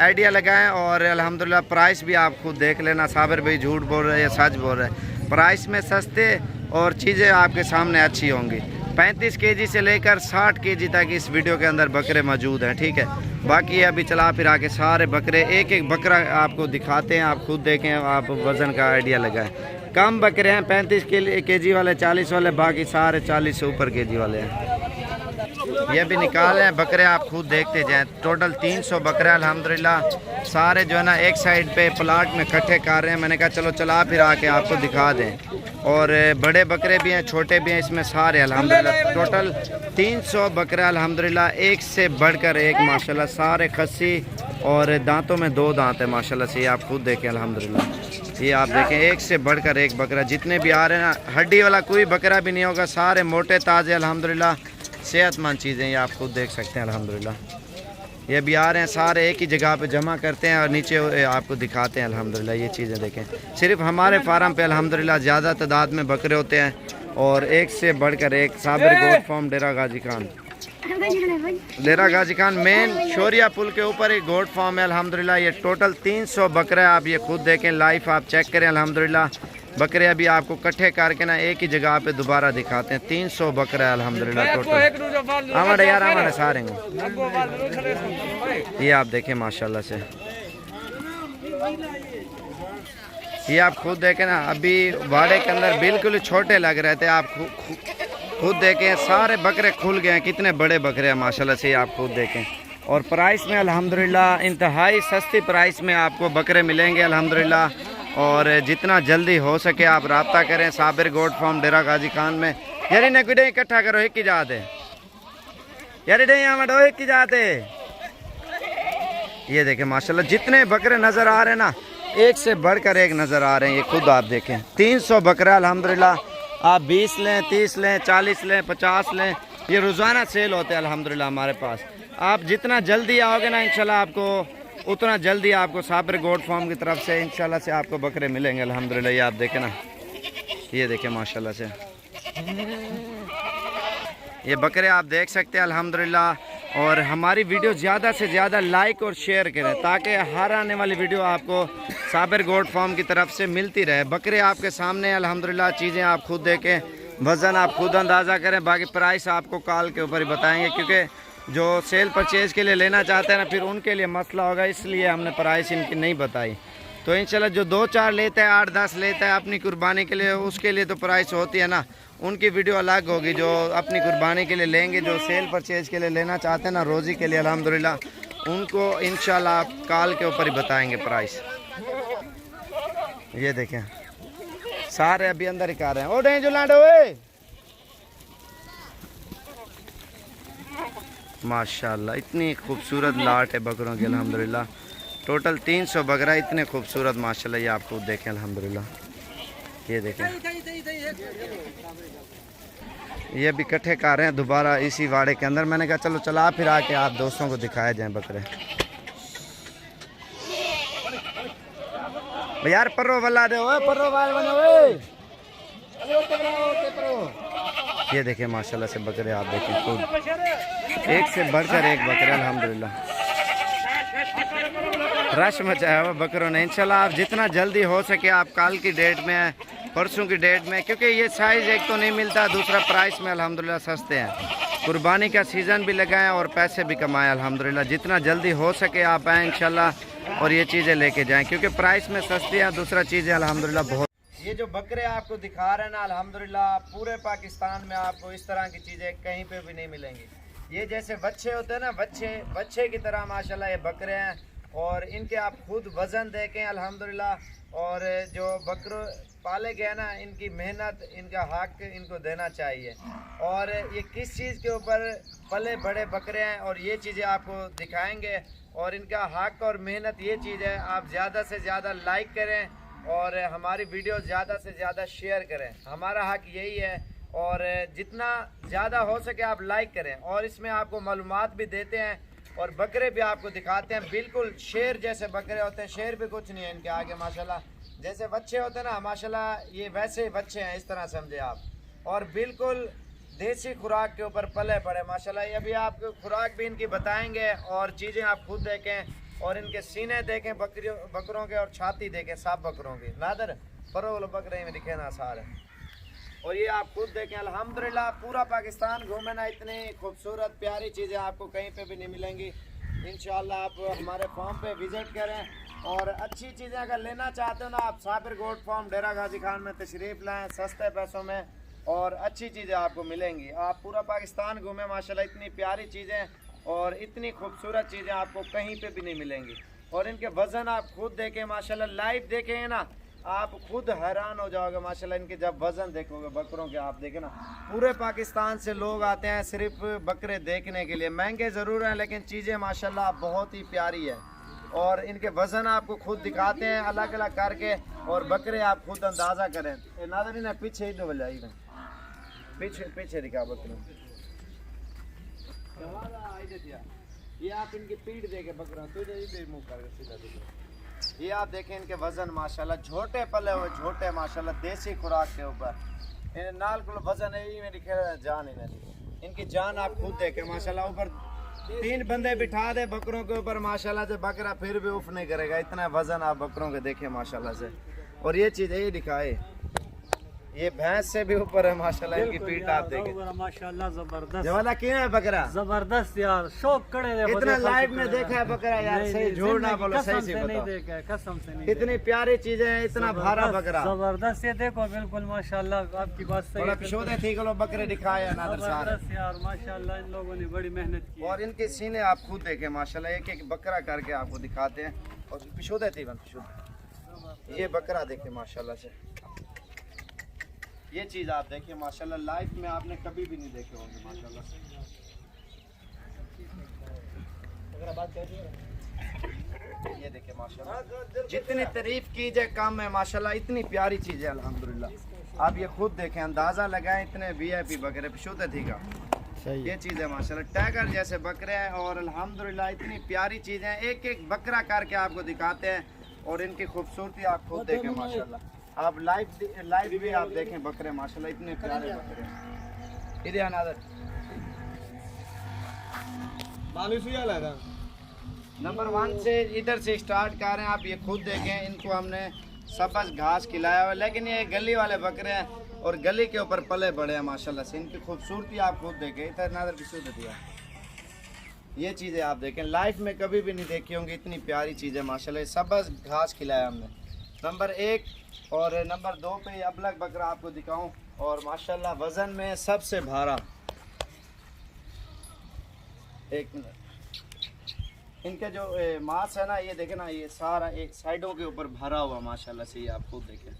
आइडिया लगाएं और अल्हम्दुलिल्लाह प्राइस भी आप खुद देख लेना। साबिर भाई झूठ बोल रहे हैं या सच बोल रहे हैं, प्राइस में सस्ते और चीज़ें आपके सामने अच्छी होंगी। 35 केजी से लेकर 60 केजी तक इस वीडियो के अंदर बकरे मौजूद हैं, ठीक है। बाकी अभी चला फिरा के सारे बकरे, एक एक बकरा आपको दिखाते हैं, आप खुद देखें, आप वज़न का आइडिया लगाएं। कम बकरे हैं 35 केजी वाले, 40 वाले, बाकी सारे 40 से ऊपर केजी वाले हैं। ये भी निकाले हैं बकरे, आप खुद देखते जाएं। टोटल 300 बकरे अल्हम्दुलिल्लाह, सारे जो है ना एक साइड पे प्लाट में इकट्ठे कर रहे हैं। मैंने कहा चलो चला फिरा के आपको दिखा दें। और बड़े बकरे भी हैं, छोटे भी हैं, इसमें सारे अल्हम्दुलिल्लाह टोटल 300 बकरे अल्हम्दुलिल्लाह, एक से बढ़कर एक माशाल्लाह, सारे खस्सी और दांतों में 2 दांत है माशाल्लाह से। ये आप खुद देखें अल्हम्दुलिल्लाह, ये आप देखें एक से बढ़कर एक बकरा। जितने भी आ रहे हैं ना, हड्डी वाला कोई बकरा भी नहीं होगा, सारे मोटे ताज़े अल्हम्दुलिल्लाह, सेहतमंद चीज़ें ये आप खुद देख सकते हैं अल्हम्दुलिल्लाह। ये भी आ रहे हैं, सारे एक ही जगह पे जमा करते हैं और नीचे आपको दिखाते हैं अल्हम्दुलिल्लाह। ये चीज़ें देखें, सिर्फ हमारे फार्म पे अल्हम्दुलिल्लाह ज़्यादा तादाद में बकरे होते हैं और एक से बढ़कर एक। साबिर गोट फार्म डेरा गाजी खान, डेरा गाजी खान मेन शोरिया पुल के ऊपर एक गोट फार्म है अल्हम्दुलिल्लाह। ये टोटल 300 बकरे आप ये खुद देखें, लाइव आप चेक करें अल्हम्दुलिल्लाह। बकरे अभी आपको इकट्ठे करके ना एक ही जगह पे दोबारा दिखाते हैं। 300 बकरे अल्हम्दुलिल्लाह टोटल। हमारे यार हमारे सारे ये आप देखें माशाल्लाह से, ये आप खुद देखें ना, अभी वाड़े के अंदर बिल्कुल छोटे लग रहे थे। आप खुद देखें, सारे बकरे खुल गए हैं, कितने बड़े बकरे हैं माशाल्लाह से। आप खुद देखें, और प्राइस में अल्हम्दुलिल्लाह इंतहाई सस्ती प्राइस में आपको बकरे मिलेंगे अल्हम्दुलिल्लाह। और जितना जल्दी हो सके आप रब्ता करें साबिर गोट फार्म डेरा गाजी खान में। यार इन्हें कुछ इकट्ठा करो, एक ही जाते यार, एक ही जाते। ये देखें माशाल्लाह जितने बकरे नज़र आ रहे हैं ना, एक से बढ़कर एक नज़र आ रहे हैं। ये खुद आप देखें, 300 बकरा अल्हम्दुलिल्लाह। आप 20 लें, 30 लें, 40 लें, 50 लें, ये रोज़ाना सेल होते हैं अल्हम्दुलिल्लाह हमारे पास। आप जितना जल्दी आओगे ना इंशाल्लाह आपको उतना जल्दी आपको साबिर गोट फार्म की तरफ से इंशाल्लाह से आपको बकरे मिलेंगे अल्हम्दुलिल्लाह। ये आप देखें ना, ये देखें माशाल्लाह से ये बकरे आप देख सकते हैं अल्हम्दुलिल्लाह। और हमारी वीडियो ज़्यादा से ज़्यादा लाइक और शेयर करें ताकि हर आने वाली वीडियो आपको साबिर गोट फार्म की तरफ से मिलती रहे। बकरे आपके सामने अल्हम्दुलिल्लाह, चीज़ें आप खुद देखें, वज़न आप खुद अंदाज़ा करें। बाकी प्राइस आपको कॉल के ऊपर ही बताएंगे, क्योंकि जो सेल परचेज़ के लिए लेना चाहते हैं ना, फिर उनके लिए मसला होगा, इसलिए हमने प्राइस इनकी नहीं बताई। तो इंशाल्लाह जो 2-4 लेता है, 8-10 लेता है अपनी कुर्बानी के लिए, उसके लिए तो प्राइस होती है ना, उनकी वीडियो अलग होगी। जो अपनी कुर्बानी के लिए लेंगे, जो सेल परचेज़ के लिए लेना चाहते हैं ना, रोज़ी के लिए अल्हम्दुलिल्लाह, उनको इंशाल्लाह आप कॉल के ऊपर ही बताएंगे प्राइस। ये देखें सारे अभी अंदर ही खा रहे हैं। ओ डे जो लाडो माशाल्लाह, इतनी खूबसूरत लाट है बकरों की अल्हम्दुलिल्लाह। टोटल 300 बकरा, इतने खूबसूरत माशाल्लाह। ये आप खुद देखें अल्हम्दुलिल्लाह। ये देखें, ये भी इकट्ठे कर रहे हैं दोबारा इसी वाड़े के अंदर। मैंने कहा चलो चला फिर आके आप दोस्तों को दिखाए जाएं बकरे। यार पर्रो वाला दे, ओए पर्रो वाल बने ओए। ये देखें माशाल्लाह से बकरे आप देखें खुद, एक से बढ़कर एक बकरे अल्हम्दुलिल्लाह। रश मचाया हुआ बकरों ने। इंशाल्लाह आप जितना जल्दी हो सके आप कल की डेट में, परसों की डेट में, क्योंकि ये साइज़ एक तो नहीं मिलता, दूसरा प्राइस में अल्हम्दुलिल्लाह सस्ते हैं। कुर्बानी का सीज़न भी लगाएं और पैसे भी कमाएं अल्हम्दुलिल्लाह। जितना जल्दी हो सके आप आएँ इंशाल्लाह और ये चीज़ें लेके जाएं, क्योंकि प्राइस में सस्ती है, दूसरा चीज़ें अल्हम्दुलिल्लाह बहुत। ये जो बकरे आपको दिखा रहे हैं ना अल्हम्दुलिल्लाह, पूरे पाकिस्तान में आपको इस तरह की चीज़ें कहीं पे भी नहीं मिलेंगी। ये जैसे बच्चे होते हैं ना, बच्चे की तरह माशाल्लाह ये बकरे हैं। और इनके आप खुद वज़न देखें अल्हम्दुलिल्लाह। और जो बकरे पाले गए ना, इनकी मेहनत, इनका हक इनको देना चाहिए। और ये किस चीज़ के ऊपर पले बड़े बकरे हैं और ये चीज़ें आपको दिखाएंगे। और इनका हक और मेहनत ये चीज़ है, आप ज़्यादा से ज़्यादा लाइक करें और हमारी वीडियो ज़्यादा से ज़्यादा शेयर करें। हमारा हक यही है। और जितना ज़्यादा हो सके आप लाइक करें। और इसमें आपको मालूमात भी देते हैं और बकरे भी आपको दिखाते हैं। बिल्कुल शेर जैसे बकरे होते हैं, शेर भी कुछ नहीं है इनके आगे माशाल्लाह। जैसे बच्चे होते हैं ना माशाल्लाह, ये वैसे बच्चे हैं, इस तरह समझे आप। और बिल्कुल देसी खुराक के ऊपर पले पड़े माशाल्लाह। ये अभी आपको खुराक भी इनकी बताएंगे और चीज़ें आप खुद देखें। और इनके सीने देखें बकरों के, और छाती देखें सब बकरों की। नादर परो वाले बकरे में दिखे ना सारे। और ये आप खुद देखें अल्हम्दुलिल्लाह, पूरा पाकिस्तान घूमे ना, इतनी खूबसूरत प्यारी चीज़ें आपको कहीं पे भी नहीं मिलेंगी। इंशाल्लाह आप हमारे फार्म पे विज़िट करें और अच्छी चीज़ें अगर लेना चाहते हो ना, आप साबिर गोट फार्म डेरा गाजी खान में तशरीफ़ लाएँ सस्ते पैसों में, और अच्छी चीज़ें आपको मिलेंगी। आप पूरा पाकिस्तान घूमें माशाल्लाह, इतनी प्यारी चीज़ें और इतनी खूबसूरत चीज़ें आपको कहीं पे भी नहीं मिलेंगी। और इनके वज़न आप खुद देखें माशाल्लाह, लाइव देखें ना, आप खुद हैरान हो जाओगे माशाल्लाह। इनके जब वज़न देखोगे बकरों के, आप देखें ना, पूरे पाकिस्तान से लोग आते हैं सिर्फ बकरे देखने के लिए। महंगे ज़रूर हैं लेकिन चीज़ें माशाल्लाह बहुत ही प्यारी है। और इनके वज़न आपको खुद दिखाते हैं अलग अलग करके, और बकरे आप खुद अंदाज़ा करें। नादरी ने पीछे ही दो जाइए, पीछे दिखा बकरों। ये आप इनकी पीठ देखे बकरा, तुझे मुँह कर सीधा दिखा। ये आप देखें इनके वज़न माशाल्लाह, छोटे पले हुए छोटे माशाल्लाह, देसी खुराक के ऊपर नाल को वज़न है। मेरी जान ही नहीं, इनकी जान आप खुद देखें माशाल्लाह। ऊपर 3 बंदे बिठा दे बकरों के ऊपर माशाल्लाह से, बकरा फिर भी उफ नहीं करेगा, इतना वज़न आप बकरों के देखें माशाल्लाह से। और ये चीज़ यही दिखाए, ये भैंस से भी ऊपर है माशाल्लाह, इनकी पीठ आप देखें माशाल्लाह जबरदस्त। जवाला क्यों है बकरा जबरदस्त यार, शौक करे इतना लाइव में देखा है बकरा यार, सही झूठ ना बोलो, सही से नहीं बताओ। देखा है, कसम से नहीं। इतनी प्यारी चीजें हैं, इतना भारा बकरा जबरदस्त। ये देखो बिल्कुल माशाल्लाह, आपकी बात सही है। पिछोदे थी लो बकरे दिखाए नादर साहब जबरदस्त यार माशाल्लाह, इन लोगों ने बड़ी मेहनत की। और इनके सीने आप खुद देखें माशाल्लाह, एक एक बकरा करके आपको दिखाते हैं। और पिछोदे थी ये बकरा देखे माशाल्लाह से, ये चीज़ आप देखिए माशाल्लाह, लाइफ में आपने कभी भी नहीं देखे होंगे माशाल्लाह से। ये देखिए माशाल्लाह, जितनी तारीफ की जाए कम है माशाल्लाह, इतनी प्यारी चीज़ है अल्हम्दुलिल्लाह। आप ये खुद देखें, अंदाज़ा लगाएं, इतने VIP बकरे पिछोदे थी का ये चीज़ है माशाल्लाह, टाइगर जैसे बकरे हैं। और अल्हम्दुलिल्लाह इतनी प्यारी चीज़ है, एक एक बकरा करके आपको दिखाते हैं। और इनकी खूबसूरती आप खुद देखें माशाल्लाह, आप लाइव भी आप देखें बकरे माशाल्लाह, इतने प्यारे बकरे। इधर अनादर नंबर 1 से इधर से स्टार्ट कर रहे हैं, आप ये खुद देखें। इनको हमने सबज घास खिलाया हुआ, लेकिन ये गली वाले बकरे हैं और गली के ऊपर पले बड़े हैं माशाल्लाह से। इनकी खूबसूरती आप खुद देखें, इधर नादर किसी दे दिया। ये चीज़ें आप देखें, लाइफ में कभी भी नहीं देखी होंगी इतनी प्यारी चीज़ें माशाल्लाह। सबज घास खिलाया हमने नंबर 1। और नंबर 2 पे ये अबलग बकरा आपको दिखाऊं, और माशाल्लाह वज़न में सबसे भारा। एक मिनट, इनके जो मांस है ना, ये देखें ना, ये सारा एक साइडों के ऊपर भरा हुआ माशाल्लाह से, ये आप खुद देखें।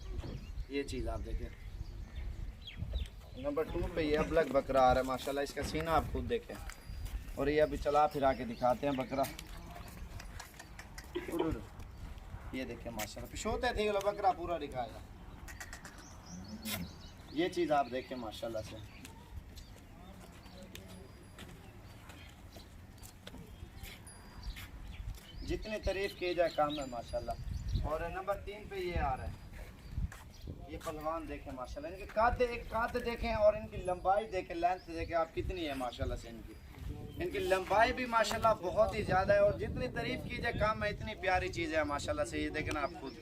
ये चीज़ आप देखें। नंबर 2 पे ये अबलग बकरा आ रहा है माशाल्लाह, इसका सीना आप खुद देखें। और ये अभी चला फिरा के दिखाते हैं बकरा। ये देखें माशाल्लाह, पिछोते थे बकरा पूरा दिखाएगा। ये चीज़ आप देखें माशाल्लाह से। जितनी तारीफ की जाए काम है माशाल्लाह। और नंबर 3 पे ये आ रहा है, ये पहलवान देखें माशाल्लाह, इनके काद देखें और इनकी लंबाई देखें, लेंथ देखें आप कितनी है माशाल्लाह से। इनकी लंबाई भी माशाल्लाह बहुत ही ज़्यादा है, और जितनी तारीफ की जाए कम है, इतनी प्यारी चीज़ है माशाल्लाह से। ये देखें आप खुद।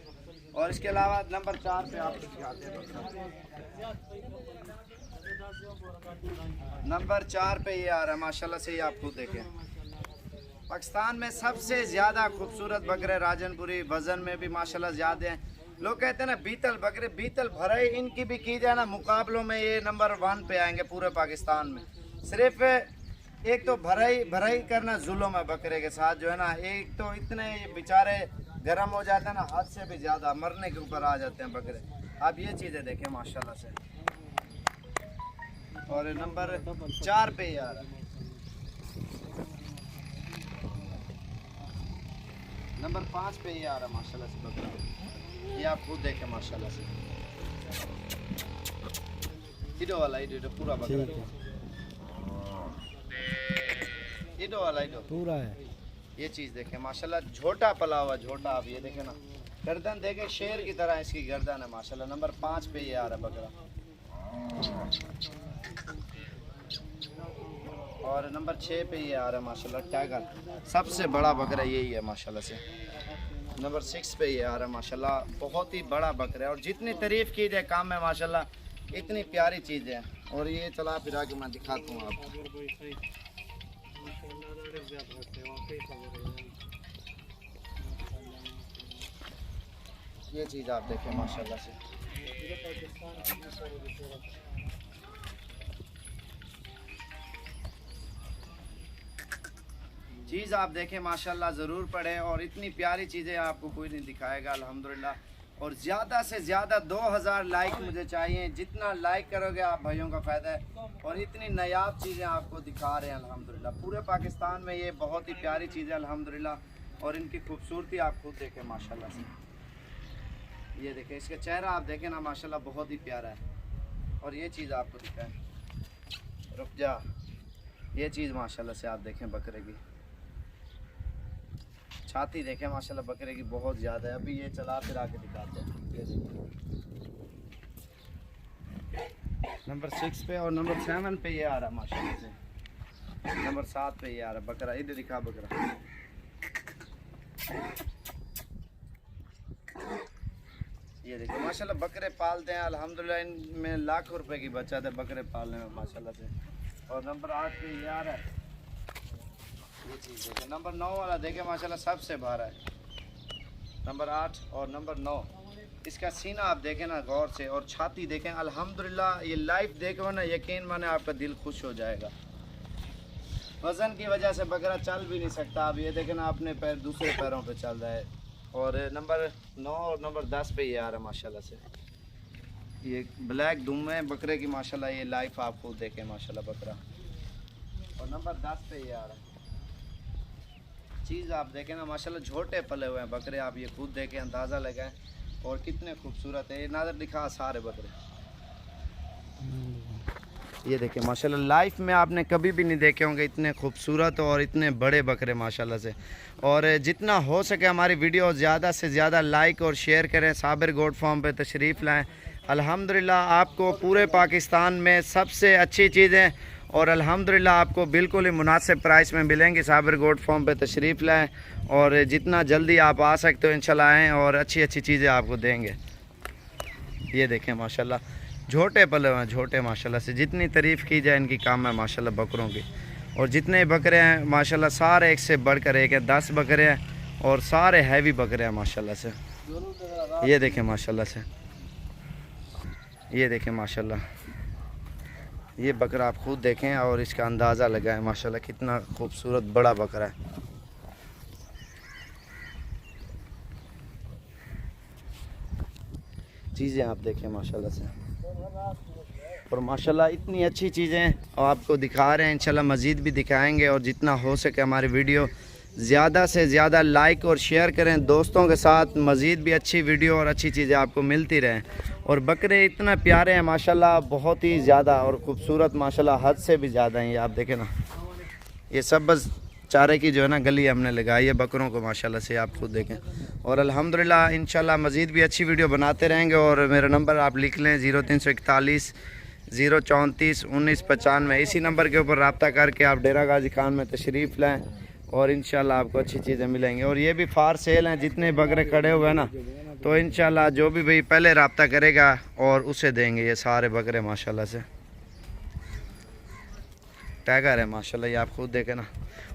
और इसके अलावा नंबर 4 पे आप दिखाते हैं, नंबर 4 पे ये आ रहा है माशाल्लाह से, ये आप खुद देखें। पाकिस्तान में सबसे ज़्यादा खूबसूरत बकरे राजनपुरी, वज़न में भी माशाल्लाह ज़्यादा हैं। लोग कहते हैं ना बीतल बकरे, बीतल भराई इनकी भी की जाए ना मुकाबलों में, ये नंबर 1 पे आएंगे पूरे पाकिस्तान में। सिर्फ एक तो भराई करना जुल्म है बकरे के साथ, जो है ना, एक तो इतने ये बेचारे गर्म हो जाते हैं ना, हद से भी ज़्यादा मरने के ऊपर आ जाते हैं बकरे। आप ये चीज़ें देखें माशाल्लाह से। और नंबर 4 पे यार नंबर 5 पे ये आ रहा है माशाल्लाह से बकरा, ये आप खुद देखें माशाल्लाह से। इडो वाला इडो पूरा बकरा, इडो वाला इडो पूरा है। ये चीज़ देखें माशाल्लाह, झोटा पला हुआ झोटा। आप ये देखें ना, गर्दन देखें शेर की तरह इसकी गर्दन है माशाल्लाह। नंबर 5 पे ये आ रहा है बकरा। और नंबर 6 पे ये आ रहा है माशाल्लाह टाइगर, सबसे बड़ा बकरा यही है माशाल्लाह से। नंबर 6 पे ये आ रहा है माशाल्लाह, बहुत ही बड़ा बकरा है। और जितनी तारीफ़ की जाए काम है माशाल्लाह, इतनी प्यारी चीज़ है। और ये चला फिरा के मैं दिखाता हूँ आपको। ये चीज़ आप देखें माशाल्लाह से। चीज़ आप देखें माशाल्लाह, ज़रूर पढ़ें। और इतनी प्यारी चीज़ें आपको कोई नहीं दिखाएगा अल्हम्दुलिल्लाह। और ज़्यादा से ज़्यादा 2000 लाइक मुझे चाहिए। जितना लाइक करोगे आप भाइयों का फ़ायदा है। और इतनी नायाब चीज़ें आपको दिखा रहे हैं अल्हम्दुलिल्लाह। पूरे पाकिस्तान में ये बहुत ही प्यारी चीज़ है अल्हम्दुलिल्लाह। और इनकी खूबसूरती आप खुद देखें माशाल्लाह से। ये देखें, इसका चेहरा आप देखें ना माशाल्लाह, बहुत ही प्यारा है। और ये चीज़ आपको दिखाएं, रुक जा, ये चीज़ माशाल्लाह से आप देखें बकरे की छाती देखें माशाल्लाह, बकरे की बहुत ज़्यादा है। अभी ये चला फिरा के दिखाते हैं। ये देखिए नंबर 6 पे। और नंबर 7 पे ये आ रहा है माशाल्लाह से। नंबर 7 पे ये आ रहा है बकरा। इधर दिखा बकरा, ये देखिए माशाल्लाह बकरे पालते हैं अल्हम्दुलिल्लाह, इनमें लाखों रुपए की बचत है बकरे पालने में माशाल्लाह से। और नंबर 8 पे ये आ रहा है, ये चीज़ देखिए। नंबर 9 वाला देखें माशाल्लाह सबसे भारा है, नंबर 8 और नंबर 9। इसका सीना आप देखें ना गौर से, और छाती देखें अल्हम्दुलिल्लाह। ये लाइव देखो ना, यकीन माने आपका दिल खुश हो जाएगा। वज़न की वजह से बकरा चल भी नहीं सकता। अब ये देखें ना अपने पैर दूसरे पैरों पे चल रहा है। और नंबर 9 और नंबर 10 पे ये आ रहा है माशाल्लाह से। ये ब्लैक दुम है बकरे की माशाल्लाह, ये लाइफ आप खुद देखें माशाल्लाह बकरा। और नंबर 10 पे ये आ रहा है। चीज़ आप देखें ना माशाल्लाह, झोटे पले हुए हैं बकरे, आप ये खुद देखें अंदाज़ा लगाएं। और कितने खूबसूरत है, ये नादर दिखा सारे बकरे। ये देखें माशाल्लाह, लाइफ में आपने कभी भी नहीं देखे होंगे इतने खूबसूरत और इतने बड़े बकरे माशाल्लाह से। और जितना हो सके हमारी वीडियो ज़्यादा से ज़्यादा लाइक और शेयर करें। साबिर गोट फार्म पे तशरीफ़ लाएं। अल्हम्दुलिल्लाह आपको पूरे पाकिस्तान में सबसे अच्छी चीज़ें और अल्हम्दुलिल्लाह आपको बिल्कुल ही मुनासिब प्राइस में मिलेंगी। साबिर गोट फार्म पे तशरीफ़ लाएं और जितना जल्दी आप आ सकते हो इंशाल्लाह आएँ और अच्छी अच्छी चीज़ें आपको देंगे। ये देखें माशाल्लाह, झोटे पले हुए हैं, झोटे माशाल्लाह से। जितनी तारीफ़ की जाए इनकी काम है माशाल्लाह बकरों की। और जितने बकरे हैं माशाल्लाह सारे एक से बढ़कर एक है। 10 बकरे हैं और सारे हैवी बकरे हैं माशाल्लाह से। ये देखें माशाल्लाह से, ये देखें माशाल्लाह, ये बकरा आप खुद देखें और इसका अंदाज़ा लगाएं माशाल्लाह कितना खूबसूरत बड़ा बकरा है। चीज़ें आप देखें माशाल्लाह से। और माशाल्लाह इतनी अच्छी चीज़ें आपको दिखा रहे हैं, इंशाल्लाह मज़ीद भी दिखाएंगे। और जितना हो सके हमारी वीडियो ज़्यादा से ज़्यादा लाइक और शेयर करें दोस्तों के साथ। मज़ीद भी अच्छी वीडियो और अच्छी चीज़ें आपको मिलती रहें। और बकरे इतना प्यारे हैं माशाल्लाह, बहुत ही ज़्यादा और ख़ूबसूरत माशाल्लाह, हद से भी ज़्यादा हैं। ये आप देखें ना, ये सब बस चारे की जो है ना गली हमने लगाई है बकरों को माशाल्लाह से, आप खुद देखें। और अल्हम्दुलिल्लाह इंशाल्लाह मज़ीद भी अच्छी वीडियो बनाते रहेंगे। और मेरा नंबर आप लिख लें 0341 034 1995। इसी नंबर के ऊपर रब्ता करके आप डेरा गाजी खान में तशरीफ़ लाएँ और इंशाल्लाह आपको अच्छी चीज़ें मिलेंगी। और ये भी फार सेल हैं, जितने बकरे खड़े हुए हैं ना, तो इंशाल्लाह जो भी भाई पहले रब्ता करेगा और उसे देंगे ये सारे बकरे माशाल्लाह से। टाइगर है माशाल्लाह, ये आप खुद देखें ना।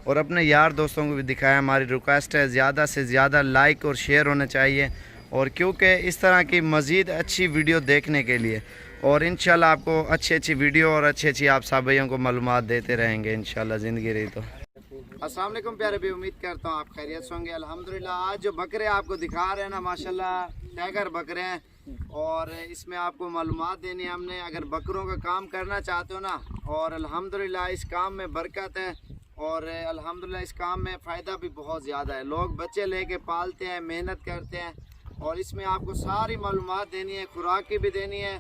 और अपने यार दोस्तों को भी दिखाएं। हमारी रिक्वेस्ट है ज़्यादा से ज़्यादा लाइक और शेयर होने चाहिए। और क्योंकि इस तरह की मज़ीद अच्छी वीडियो देखने के लिए और इंशाल्लाह आपको अच्छी वीडियो और अच्छी आप सब भाइयों को मालूमात देते रहेंगे इंशाल्लाह ज़िंदगी रही तो। अस्सलाम वालेकुम प्यारे भाई, उम्मीद करता हूँ आप खैरियत से होंगे। अल्हम्दुलिल्लाह आज जो बकरे आपको दिखा रहे हैं ना माशाल्लाह टाइगर बकरे हैं। और इसमें आपको मालूमात देनी है हमने। अगर बकरों का काम करना चाहते हो ना, और अल्हम्दुलिल्लाह इस काम में बरकत है और अल्हम्दुलिल्लाह इस काम में फ़ायदा भी बहुत ज़्यादा है। लोग बच्चे लेके पालते हैं, मेहनत करते हैं। और इसमें आपको सारी मालूमात देनी है, खुराक की भी देनी है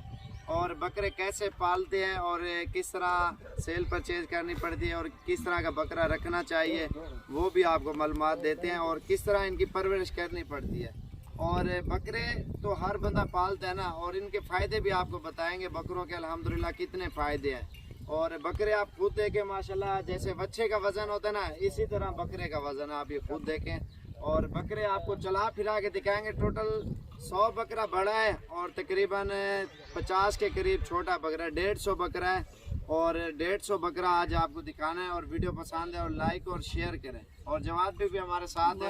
और बकरे कैसे पालते हैं और किस तरह सेल परचेज़ करनी पड़ती है और किस तरह का बकरा रखना चाहिए वो भी आपको मालूमात देते हैं। और किस तरह इनकी परवरिश करनी पड़ती है। और बकरे तो हर बंदा पालता है ना, और इनके फ़ायदे भी आपको बताएंगे बकरों के अल्हम्दुलिल्लाह कितने फ़ायदे हैं। और बकरे आप खुद देखें माशाल्लाह, जैसे बच्चे का वज़न होता है ना, इसी तरह बकरे का वज़न है, आप ये खुद देखें। और बकरे आपको चला फिरा के दिखाएंगे। टोटल 100 बकरा बड़ा है और तकरीबन 50 के करीब छोटा बकरा, 150 बकरा है। और 150 बकरा आज आपको दिखाना है। और वीडियो पसंद है और लाइक और शेयर करें। और जवाब भी हमारे साथ है।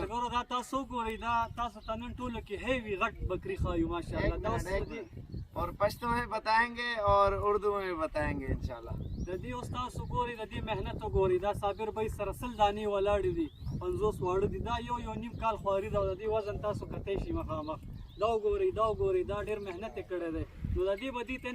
और पश्तो में बताएंगे और उर्दू में भी बताएंगे इंशाल्लाह। ददी उस्ताद सुगोरी ददी मेहनत तो गोरी दा साबिर भाई सरसल दानी वालाड़ी दी 50 वाड़ दी दा यो निम काल ख्वारी दा ददी वजन तासु कते शी मखामा दाव गोरी दा ढेर मेहनत करे दे नो ददी बदी त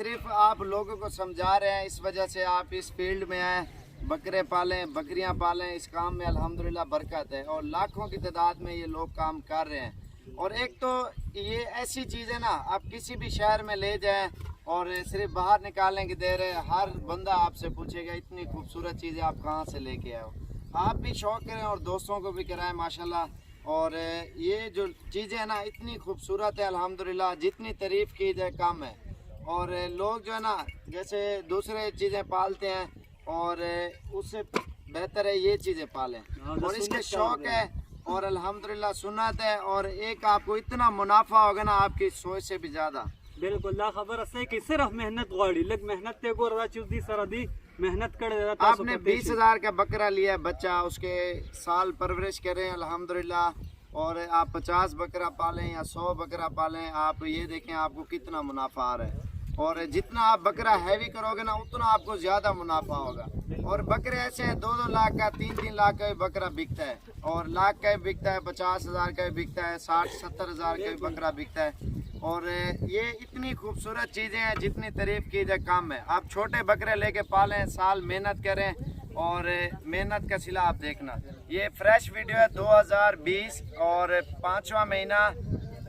सिर्फ आप लोगों को समझा रहे हैं, इस वजह से आप इस फील्ड में आए। बकरे पालें, बकरियां पालें, इस काम में अल्हम्दुलिल्लाह बरकत है और लाखों की तादाद में ये लोग काम कर रहे हैं। और एक तो ये ऐसी चीज़ है ना, आप किसी भी शहर में ले जाएं और सिर्फ बाहर निकालने की देर है, हर बंदा आपसे पूछेगा इतनी खूबसूरत चीज़ें आप कहाँ से लेके आए हो। आप भी शौक़ करें और दोस्तों को भी कराएं माशाल्लाह। और ये जो चीज़ें हैं ना इतनी खूबसूरत है अल्हम्दुलिल्लाह, जितनी तारीफ़ की जाए कम है। और लोग जो है ना जैसे दूसरे चीज़ें पालते हैं और उससे बेहतर है ये चीज़ें पालें और इसके शौक़ है और अल्हम्दुलिल्लाह सुन्नत है और एक आपको इतना मुनाफा होगा ना आपकी सोच से भी ज़्यादा। बिल्कुल ला खबर है कि सिर्फ मेहनत गाड़ी लग मेहनत ते को रदा चीज दी सर दी मेहनत कर देता। आपने 20,000 का बकरा लिया बच्चा, उसके साल परवरिश करें अल्हम्दुलिल्लाह और आप 50 बकरा पालें या 100 बकरा पालें, आप ये देखें आपको कितना मुनाफा आ रहा है। और जितना आप बकरा हैवी करोगे ना उतना आपको ज़्यादा मुनाफा होगा। और बकरे ऐसे 2-2 लाख का 3-3 लाख का भी बकरा बिकता है और लाख का भी बिकता है, 50,000 का भी बिकता है, 60-70 हज़ार का भी बकरा बिकता है। और ये इतनी खूबसूरत चीज़ें हैं जितनी तारीफ़ की जाए कम है। आप छोटे बकरे लेके पालें, साल मेहनत करें और मेहनत का सिला आप देखना। ये फ्रेश वीडियो है 2020 और 5वां महीना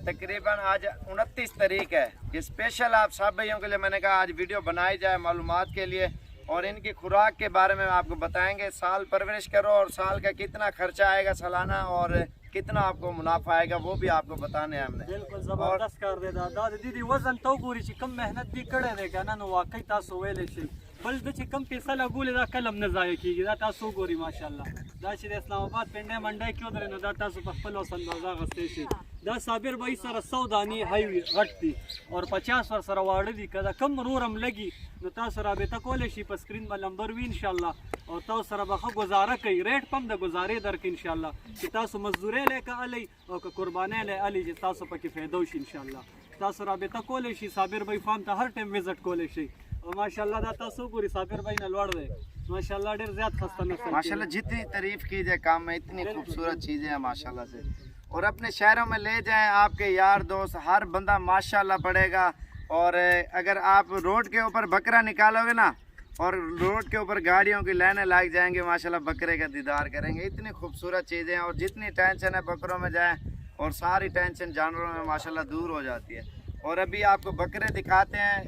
तकरीबन आज 29 तारीख है। ये स्पेशल आप सब भाइयों के लिए मैंने कहा आज वीडियो बनाई जाए मालूमात के लिए और इनकी खुराक के बारे में आपको बताएंगे। साल परवरिश करो और साल का कितना खर्चा आएगा सालाना और कितना आपको मुनाफा आएगा वो भी आपको बताने हैं हमने। बिल्कुल जबरदस्त कर दे दा दीदी वजन तो पूरी ची कम मेहनत भी करे दे ना नो वाकई तासो वेले ची बल द ची कम पैसा लगूले दा कलम न जाय की दा तासो गोरी माशाल्लाह दा ची इस्लामाबाद पिंडे मंडे क्यों दरे न दा तासो पखलो संदाजा गस्ते ची दा साबिर भाई सर सौदानी हाईवे घटती और 50 वर सर वाड़ दी कदा कम रोरम लगी न तासो राबता कोले शी पर स्क्रीन में नंबर भी इंशाल्लाह और तो सर बख गुजारा कई रेट पम द गुजारे दर के इंशाल्लाह कि तासो मजदूरे लेके अली और कुर्बाने ले अली जे तासो पके फायदोश इंशाल्लाह तासो राबता कोले शी साबिर भाई फार्म ता हर टाइम विजिट कोले शी और माशाल्लाह दा तासो पूरी साबिर भाई न लड़ दे माशाल्लाह डेर ज्यादा खस्ता नस्ल माशाल्लाह जितनी तारीफ़ की जाए काम में इतनी खूबसूरत चीज़ें हैं माशाल्लाह से। और अपने शहरों में ले जाएं, आपके यार दोस्त हर बंदा माशाल्लाह पड़ेगा। और अगर आप रोड के ऊपर बकरा निकालोगे ना और रोड के ऊपर गाड़ियों की लाइनें लग जाएंगी माशाल्लाह बकरे का दीदार करेंगे। इतनी खूबसूरत चीज़ें हैं और जितनी टेंशन है बकरों में जाएं और सारी टेंशन जानवरों में माशाल्लाह दूर हो जाती है। और अभी आपको बकरे दिखाते हैं,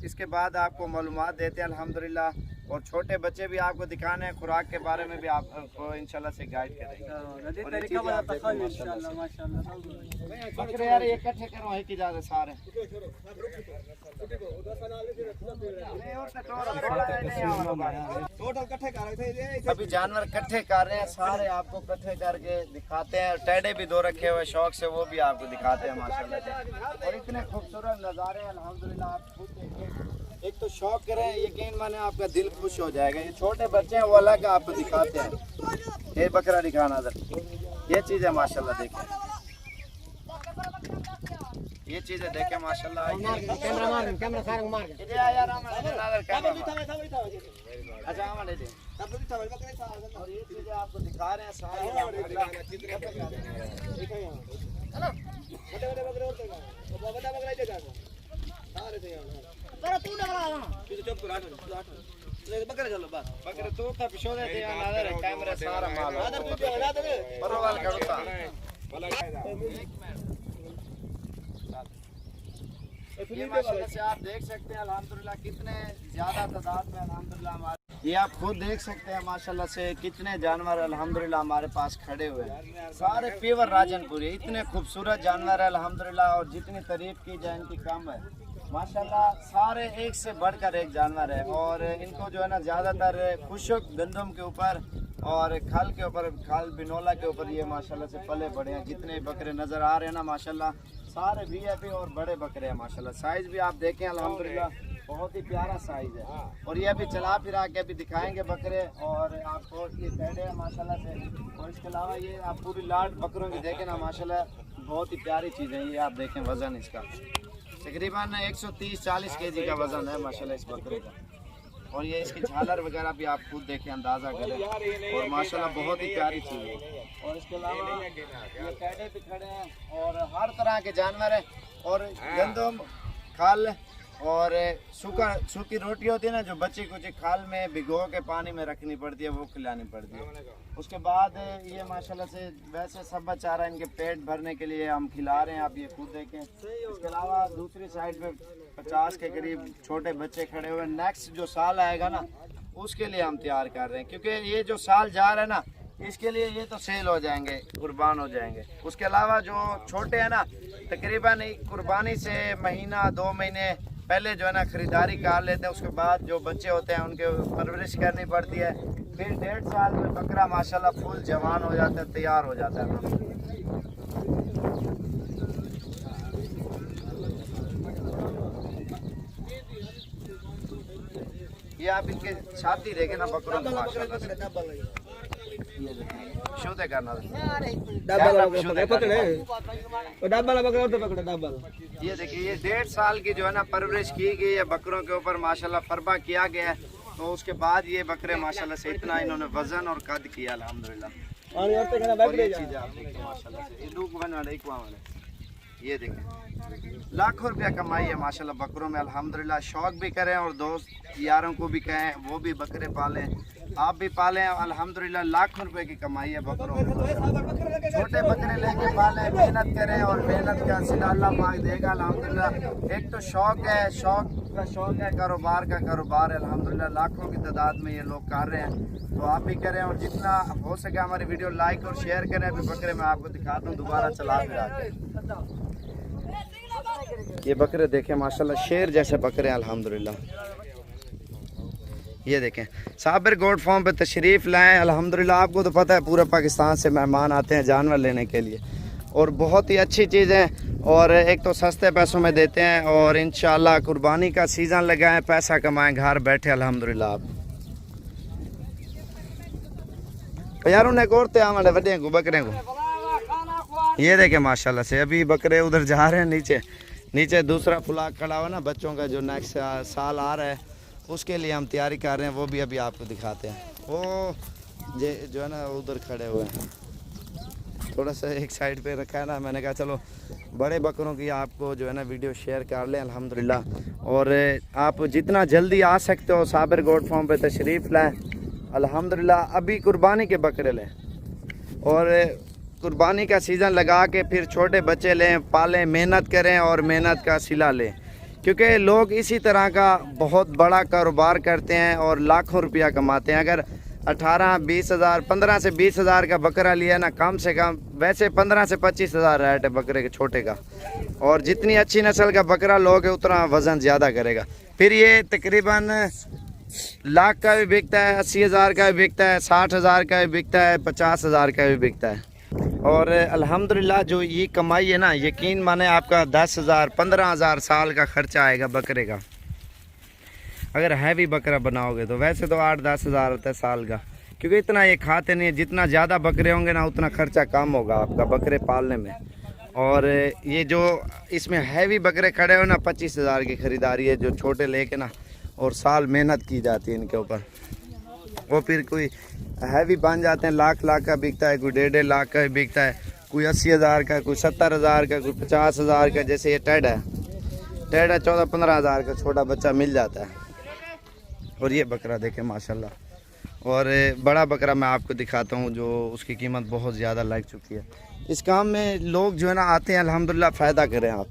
इसके बाद आपको मालूमात देते हैं अल्हम्दुलिल्लाह। और छोटे बच्चे भी आपको दिखाने हैं, खुराक के बारे में भी आपको इंशाल्लाह से गाइड करेंगे। बकरे यार ये इकट्ठे करो है कि ज़्यादा सारे अभी जानवर इकट्ठे कर रहे हैं, सारे आपको इकट्ठे करके दिखाते हैं। टेढ़े भी दो रखे हुए शौक से वो भी आपको दिखाते हैं माशाल्लाह से। और इतने खूबसूरत नज़ारे हैं अल्हम्दुलिल्लाह। आप खुद देखिए, एक तो शौक करें यकीन माने आपका दिल खुश हो जाएगा। ये छोटे बच्चे हैं वो अलग आपको दिखाते हैं। ये बकरा दिखाना इधर, ये चीज़ है माशाल्लाह। देखें ये चीज़ें देखें माशाल्लाह। कैमरा मार इधर आ यार, अच्छा हम ले दे। और ये चीज़ें आपको दिखा रहे हैं सारे। बकरे तो था पिछो देते हैं नजर कैमरा सारा माल परवाल करता। ये माशाल्लाह से आप देख सकते हैं अल्हम्दुलिल्लाह कितने ज़्यादा तादाद में अल्हम्दुलिल्लाह हमारे, ये आप खुद देख सकते हैं माशाल्लाह से कितने जानवर अल्हम्दुलिल्लाह हमारे पास खड़े हुए हैं। सारे प्योर राजनपुरी, इतने खूबसूरत जानवर है अल्हम्दुलिल्लाह। और जितनी तारीफ़ की जाए इनकी कम है माशाल्लाह। सारे एक से बढ़कर एक जानवर है। और इनको जो है ना ज़्यादातर खुशक गंदम के ऊपर और खल के ऊपर, खल बिनोला के ऊपर ये माशाल्लाह से पले बड़े हैं। जितने बकरे नज़र आ रहे हैं ना माशाल्लाह सारे वीआईपी और बड़े बकरे हैं माशाल्लाह। साइज़ भी आप देखें अल्हम्दुलिल्लाह बहुत ही प्यारा साइज़ है। और ये अभी चला फिरा के अभी दिखाएंगे बकरे और आपको ये टेढ़े हैं माशाल्लाह से। और इसके अलावा ये आप पूरी लाट बकरों की देखें ना माशाल्लाह बहुत ही प्यारी चीज़ है। ये आप देखें वज़न इसका तकरीबन 130-40 kg का वज़न है माशाल्लाह इस बकरे का। और ये इसकी झालर वगैरह भी आप खुद देखें, अंदाज़ा करें। और माशाल्लाह बहुत ही प्यारी चीज़ है। और इसके अलावा ये कैडे भी खड़े हैं और हर तरह के जानवर हैं। और गंदम, खल और सूखी रोटी होती है ना, जो बच्ची कुछ खाल में भिगो के पानी में रखनी पड़ती है, वो खिलानी पड़ती है। उसके बाद ये माशाल्लाह से वैसे सब चारा इनके पेट भरने के लिए हम खिला रहे हैं, आप ये खुद देखें। इसके अलावा दूसरी साइड पे 50 के करीब छोटे बच्चे खड़े हुए। नेक्स्ट जो साल आएगा ना, उसके लिए हम तैयार कर रहे हैं, क्योंकि ये जो साल जा रहा है ना, इसके लिए ये तो सेल हो जाएंगे, कुर्बान हो जाएंगे। उसके अलावा जो छोटे हैं ना, तकरीबन कुर्बानी से महीना 2 महीने पहले जो है ना खरीदारी कर लेते हैं। उसके बाद जो बच्चे होते हैं उनके परवरिश करनी पड़ती है। फिर 1.5 साल में बकरा माशाल्लाह फुल जवान हो जाता है, तैयार हो जाता है। ये आप इनके छाती देखें ना बकरों को माशाल्लाह से, ये देखिए ये 1.5 साल की जो है ना परवरिश की गई है बकरों के ऊपर, माशाल्लाह फरबा किया गया है। तो उसके बाद ये बकरे माशाल्लाह से इतना इन्होंने वजन और कद किया अल्हम्दुलिल्लाह। और ये चीज़ें आप देखिए माशाल्लाह से, ये देखें लाखों रुपया कमाई है माशाल्लाह बकरों में अल्हम्दुलिल्लाह। शौक भी करें और दोस्त यारों को भी कहें वो भी बकरे पालें, आप भी पालें अल्हम्दुलिल्लाह। लाखों रुपए की कमाई है बकरों में। छोटे बकरे लेके पालें, मेहनत करें और मेहनत का सिला अल्लाह पाक देगा अल्हम्दुलिल्लाह। एक तो शौक है, शौक है, कारोबार का कारोबार है अल्हम्दुलिल्लाह। लाखों की तादाद में ये लोग कर रहे हैं, तो आप भी करें और जितना हो सके हमारी वीडियो लाइक और शेयर करें। अभी बकरे मैं आपको दिखाता हूँ दोबारा चला के। ये बकरे देखें माशाल्लाह शेर जैसे बकरे हैं अल्हम्दुलिल्लाह। ये देखें साबिर गोट फार्म पे तशरीफ़ लाएँ अल्हम्दुलिल्लाह। आपको तो पता है पूरे पाकिस्तान से मेहमान आते हैं जानवर लेने के लिए, और बहुत ही अच्छी चीज़ है। और एक तो सस्ते पैसों में देते हैं, और इंशाल्लाह कुर्बानी का सीज़न लगा है, पैसा कमाएं घर बैठे अल्हम्दुलिल्लाह। आप यारों ने कोरते हमारे बड़े को बकरे को, ये देखें माशाल्लाह से। अभी बकरे उधर जा रहे हैं, नीचे दूसरा फ्लॉक खड़ा हुआ ना बच्चों का, जो नेक्स्ट साल आ रहा है उसके लिए हम तैयारी कर रहे हैं, वो भी अभी आपको दिखाते हैं। वो जो है ना उधर खड़े हुए हैं, थोड़ा सा एक साइड पे रखा है ना, मैंने कहा चलो बड़े बकरों की आपको जो है ना वीडियो शेयर कर लें अल्हम्दुलिल्लाह। और आप जितना जल्दी आ सकते हो साबिर गोट फार्म पे तशरीफ़ लाएँ अल्हम्दुलिल्लाह। अभी कुर्बानी के बकरे लें और कुर्बानी का सीज़न लगा के फिर छोटे बच्चे लें, पालें, मेहनत करें और मेहनत का सिला लें, क्योंकि लोग इसी तरह का बहुत बड़ा कारोबार करते हैं और लाखों रुपया कमाते हैं। अगर 18-20 हज़ार 15 से 20 हज़ार का बकरा लिया ना, कम से कम वैसे 15 से 25 हज़ार रेट है बकरे के छोटे का, और जितनी अच्छी नस्ल का बकरा लोगे उतना वज़न ज़्यादा करेगा। फिर ये तकरीबन लाख का भी बिकता है, 80 हज़ार का भी बिकता है, 60 हज़ार का भी बिकता है, 50 हज़ार का भी बिकता है। और अल्हम्दुलिल्लाह जो ये कमाई है ना, यकीन माने आपका 10 हज़ार 15 हज़ार साल का खर्चा आएगा बकरे का, अगर हैवी बकरा बनाओगे तो। वैसे तो 8-10 हज़ार होता है साल का, क्योंकि इतना ये खाते नहीं है। जितना ज़्यादा बकरे होंगे ना उतना खर्चा कम होगा आपका बकरे पालने में। और ये जो इसमें हैवी बकरे खड़े हो ना, 25 हज़ार की ख़रीदारी है, जो छोटे लेके ना, और साल मेहनत की जाती है इनके ऊपर। वो फिर कोई हैवी बन जाते हैं, लाख का बिकता है, कोई 1.5 लाख का भी बिकता है, कोई 80 हज़ार का, कोई 70 हज़ार का, कोई 50 हज़ार का। जैसे ये टेड है 14-15 हज़ार का छोटा बच्चा मिल जाता है। और ये बकरा देखें माशाल्लाह। और बड़ा बकरा मैं आपको दिखाता हूँ, जो उसकी कीमत बहुत ज़्यादा लग चुकी है। इस काम में लोग जो है ना आते हैं अल्हम्दुलिल्लाह। फ़ायदा करें आप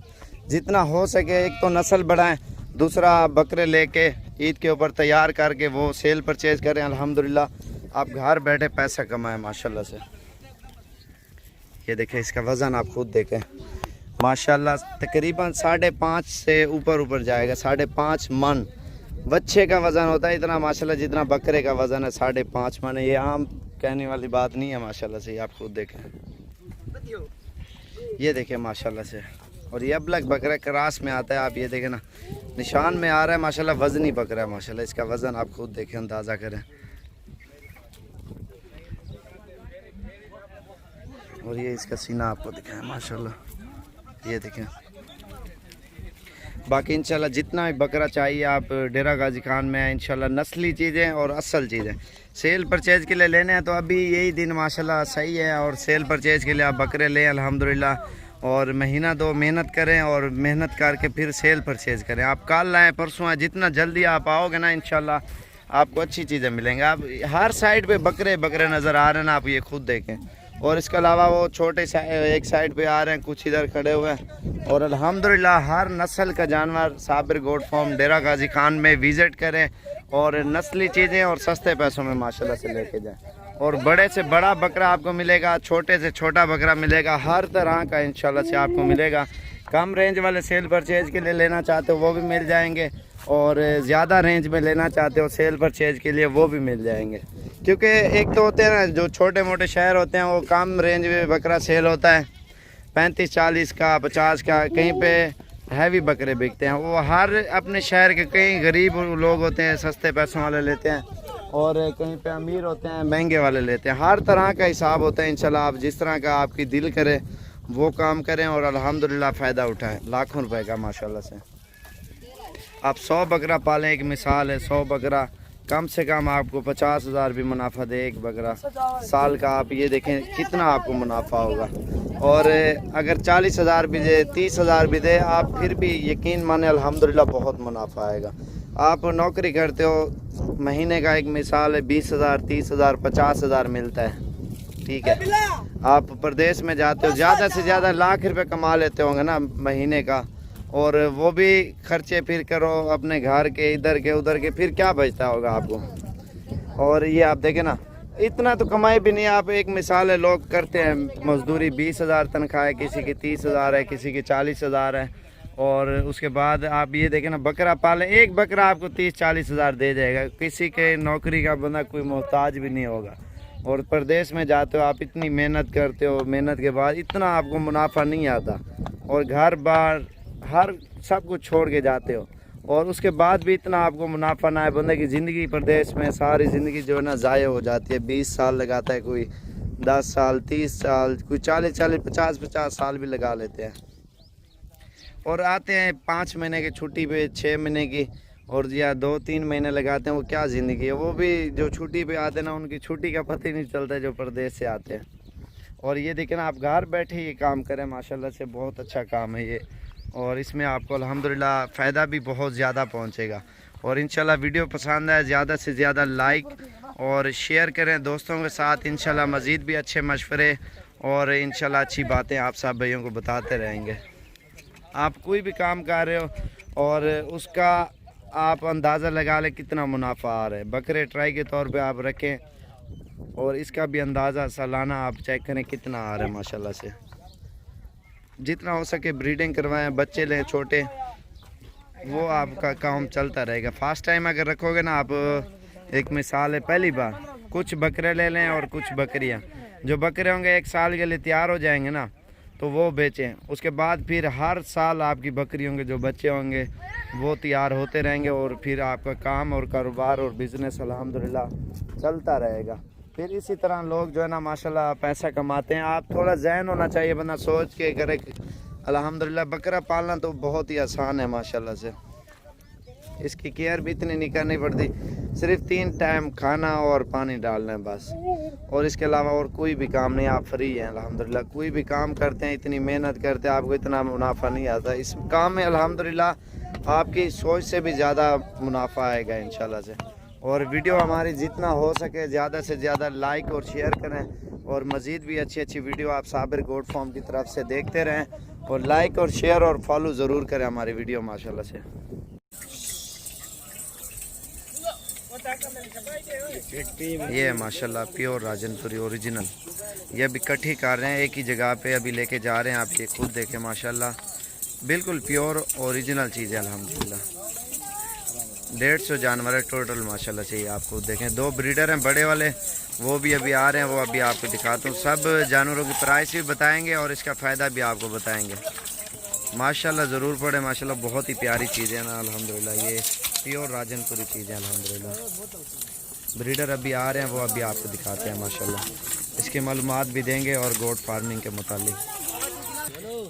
जितना हो सके, एक तो नस्ल बढ़ाएं, दूसरा बकरे लेके ईद के ऊपर तैयार करके वो सेल परचेज़ करें अल्हम्दुलिल्लाह। आप घर बैठे पैसा कमाएं माशाल्लाह से। ये देखें इसका वज़न आप खुद देखें माशाल्लाह, तकरीबन 5.5 से ऊपर जाएगा। 5.5 मन बच्चे का वज़न होता है इतना माशाल्लाह, जितना बकरे का वज़न है 5.5 मन है। ये आम कहने वाली बात नहीं है माशाल्लाह से। आप खुद देखें, ये देखें माशाल्लाह से। और ये अबलग बकरा क्रास में आता है, आप ये देखें ना निशान में आ रहा है माशाल्लाह। वज़नी बकरा है माशाल्लाह, इसका वज़न आप खुद देखें, अंदाज़ा करें। और ये इसका सीना आपको दिखाएं माशाल्लाह, ये देखें। बाकी इंशाल्लाह जितना भी बकरा चाहिए आप डेरा गाजी खान में इंशाल्लाह नस्ली चीज़ें और असल चीज़ें सेल परचेज़ के लिए लेने हैं तो अभी यही दिन माशाल्लाह सही है। और सेल परचेज़ के लिए आप बकरे लें अल्हम्दुलिल्लाह। और महीना दो मेहनत करें और मेहनत करके फिर सेल परचेज़ करें। आप कल लाएँ परसों आए, जितना जल्दी आप आओगे ना इंशाल्लाह आपको अच्छी चीज़ें मिलेंगी। आप हर साइड पे बकरे बकरे नज़र आ रहे हैं ना, आप ये खुद देखें। और इसके अलावा वो छोटे एक साइड पे आ रहे हैं, कुछ इधर खड़े हुए हैं। और अल्हम्दुलिल्लाह हर नस्ल का जानवर साबिर गोट फार्म डेरा गाजी खान में विज़िट करें और नस्ली चीज़ें और सस्ते पैसों में माशाल्लाह से लेके जाएं। और बड़े से बड़ा बकरा आपको मिलेगा, छोटे से छोटा बकरा मिलेगा, हर तरह का इंशाल्लाह से आपको मिलेगा। कम रेंज वाले सेल परचेज के लिए लेना चाहते हो वो भी मिल जाएंगे, और ज़्यादा रेंज में लेना चाहते हो सेल परचेज के लिए वो भी मिल जाएंगे। क्योंकि एक तो होते हैं ना जो छोटे मोटे शहर होते हैं, वो कम रेंज में बकरा सेल होता है 35-40 का 50 का, कहीं पे हैवी बकरे बिकते हैं। वो हर अपने शहर के कई गरीब लोग होते हैं सस्ते पैसों वाले लेते हैं, और कहीं पे अमीर होते हैं महंगे वाले लेते हैं। हर तरह का हिसाब होता है। इंशाल्लाह आप जिस तरह का आपकी दिल करे वो काम करें और अल्हम्दुलिल्लाह फ़ायदा उठाएं लाखों रुपए का माशाल्लाह से। आप 100 बकरा पालें, एक मिसाल है 100 बकरा कम से कम आपको 50,000 भी मुनाफा दे एक बकरा साल का। आप ये देखें कितना आपको मुनाफा होगा। और अगर 40,000 भी दे 30,000 भी दे आप, फिर भी यकीन माने अल्हम्दुलिल्लाह बहुत मुनाफा आएगा। आप नौकरी करते हो, महीने का एक मिसाल है 20,000 30,000 50,000 मिलता है, ठीक है। आप प्रदेश में जाते हो ज़्यादा से ज़्यादा लाख रुपए कमा लेते होंगे ना महीने का, और वो भी खर्चे फिर करो अपने घर के इधर के उधर के, फिर क्या बचता होगा आपको। और ये आप देखें ना इतना तो कमाई भी नहीं। आप एक मिसाल है लोग करते हैं मजदूरी 20,000 तनख्वाह है, किसी की 30,000 है, किसी की 40,000 है। और उसके बाद आप ये देखें ना बकरा पालें, एक बकरा आपको 30-40,000 दे जाएगा। किसी के नौकरी का बंदा कोई मोहताज भी नहीं होगा। और प्रदेश में जाते हो आप इतनी मेहनत करते हो, मेहनत के बाद इतना आपको मुनाफा नहीं आता, और घर बार हर सब कुछ छोड़ के जाते हो, और उसके बाद भी इतना आपको मुनाफा ना है। बंदे की ज़िंदगी प्रदेश में सारी ज़िंदगी जो है ना ज़ाया हो जाती है। 20 साल लगाता है कोई, 10 साल 30 साल, कोई 40 50 साल भी लगा लेते हैं। और आते हैं 5 महीने की छुट्टी पे, 6 महीने की, और या 2-3 महीने लगाते हैं। वो क्या ज़िंदगी है। वो भी जो छुट्टी पे आते हैं ना उनकी छुट्टी का पता ही नहीं चलता जो प्रदेश से आते हैं। और ये देखें ना आप घर बैठे ये काम करें माशाल्लाह से, बहुत अच्छा काम है ये। और इसमें आपको अल्हम्दुलिल्लाह फ़ायदा भी बहुत ज़्यादा पहुंचेगा। और इंशाल्लाह वीडियो पसंद आए ज़्यादा से ज़्यादा लाइक और शेयर करें दोस्तों के साथ। इंशाल्लाह मज़ीद भी अच्छे मशवरे और इंशाल्लाह अच्छी बातें आप सब भाइयों को बताते रहेंगे। आप कोई भी काम कर रहे हो और उसका आप अंदाज़ा लगा लें कितना मुनाफा आ रहा है। बकरे ट्राई के तौर पे आप रखें और इसका भी अंदाज़ा सालाना आप चेक करें कितना आ रहा है माशाल्लाह से। जितना हो सके ब्रीडिंग करवाएं, बच्चे लें छोटे, वो आपका काम चलता रहेगा। फर्स्ट टाइम अगर रखोगे ना आप, एक मिसाल है पहली बार कुछ बकरे ले लें और कुछ बकरियां। जो बकरे होंगे 1 साल के लिए तैयार हो जाएंगे ना तो वो बेचें। उसके बाद फिर हर साल आपकी बकरियों के जो बच्चे होंगे वो तैयार होते रहेंगे, और फिर आपका काम और कारोबार और बिज़नेस अल्हम्दुलिल्लाह चलता रहेगा। फिर इसी तरह लोग जो है ना माशाल्लाह पैसा कमाते हैं। आप थोड़ा ज़हन होना चाहिए, बंदा सोच के करे। अल्हम्दुलिल्लाह बकरा पालना तो बहुत ही आसान है माशाल्लाह से। इसकी केयर भी इतनी नहीं करनी पड़ती, सिर्फ 3 टाइम खाना और पानी डालना है बस। और इसके अलावा और कोई भी काम नहीं, आप फ्री हैं अल्हम्दुलिल्लाह। कोई भी काम करते हैं, इतनी मेहनत करते हैं, आपको इतना मुनाफा नहीं आता। इस काम में अल्हम्दुलिल्लाह आपकी सोच से भी ज़्यादा मुनाफा आएगा इंशाल्लाह से। और वीडियो हमारी जितना हो सके ज़्यादा से ज़्यादा लाइक और शेयर करें, और मज़ीद भी अच्छी अच्छी वीडियो आप साबिर गोट फार्म की तरफ से देखते रहें, और लाइक और शेयर और फॉलो ज़रूर करें हमारी वीडियो माशाल्लाह से। ये है माशाल्लाह प्योर राजनपुरी ओरिजिनल। ये अभी इकट्ठी कर रहे हैं, एक ही जगह पे अभी लेके जा रहे हैं। आप ये खुद देखें माशाल्लाह बिल्कुल प्योर ओरिजिनल चीज़ है अल्हम्दुलिल्लाह। 150 जानवर है टोटल माशाल्लाह से। आपको देखें 2 ब्रीडर हैं बड़े वाले, वो भी अभी आ रहे हैं, वो अभी आपको दिखाता हूँ। सब जानवरों की प्राइस भी बताएंगे और इसका फ़ायदा भी आपको बताएंगे। माशाल्लाह ज़रूर पड़े माशाल्लाह, बहुत ही प्यारी चीज़ है ना अल्हम्दुलिल्लाह। ये प्योर राजनपुरी चीज़ है अल्हम्दुलिल्लाह। ब्रीडर अभी आ रहे हैं, वो अभी आपको दिखाते हैं माशाल्लाह। इसके मालूमात भी देंगे और गोट फार्मिंग के मुतालिक।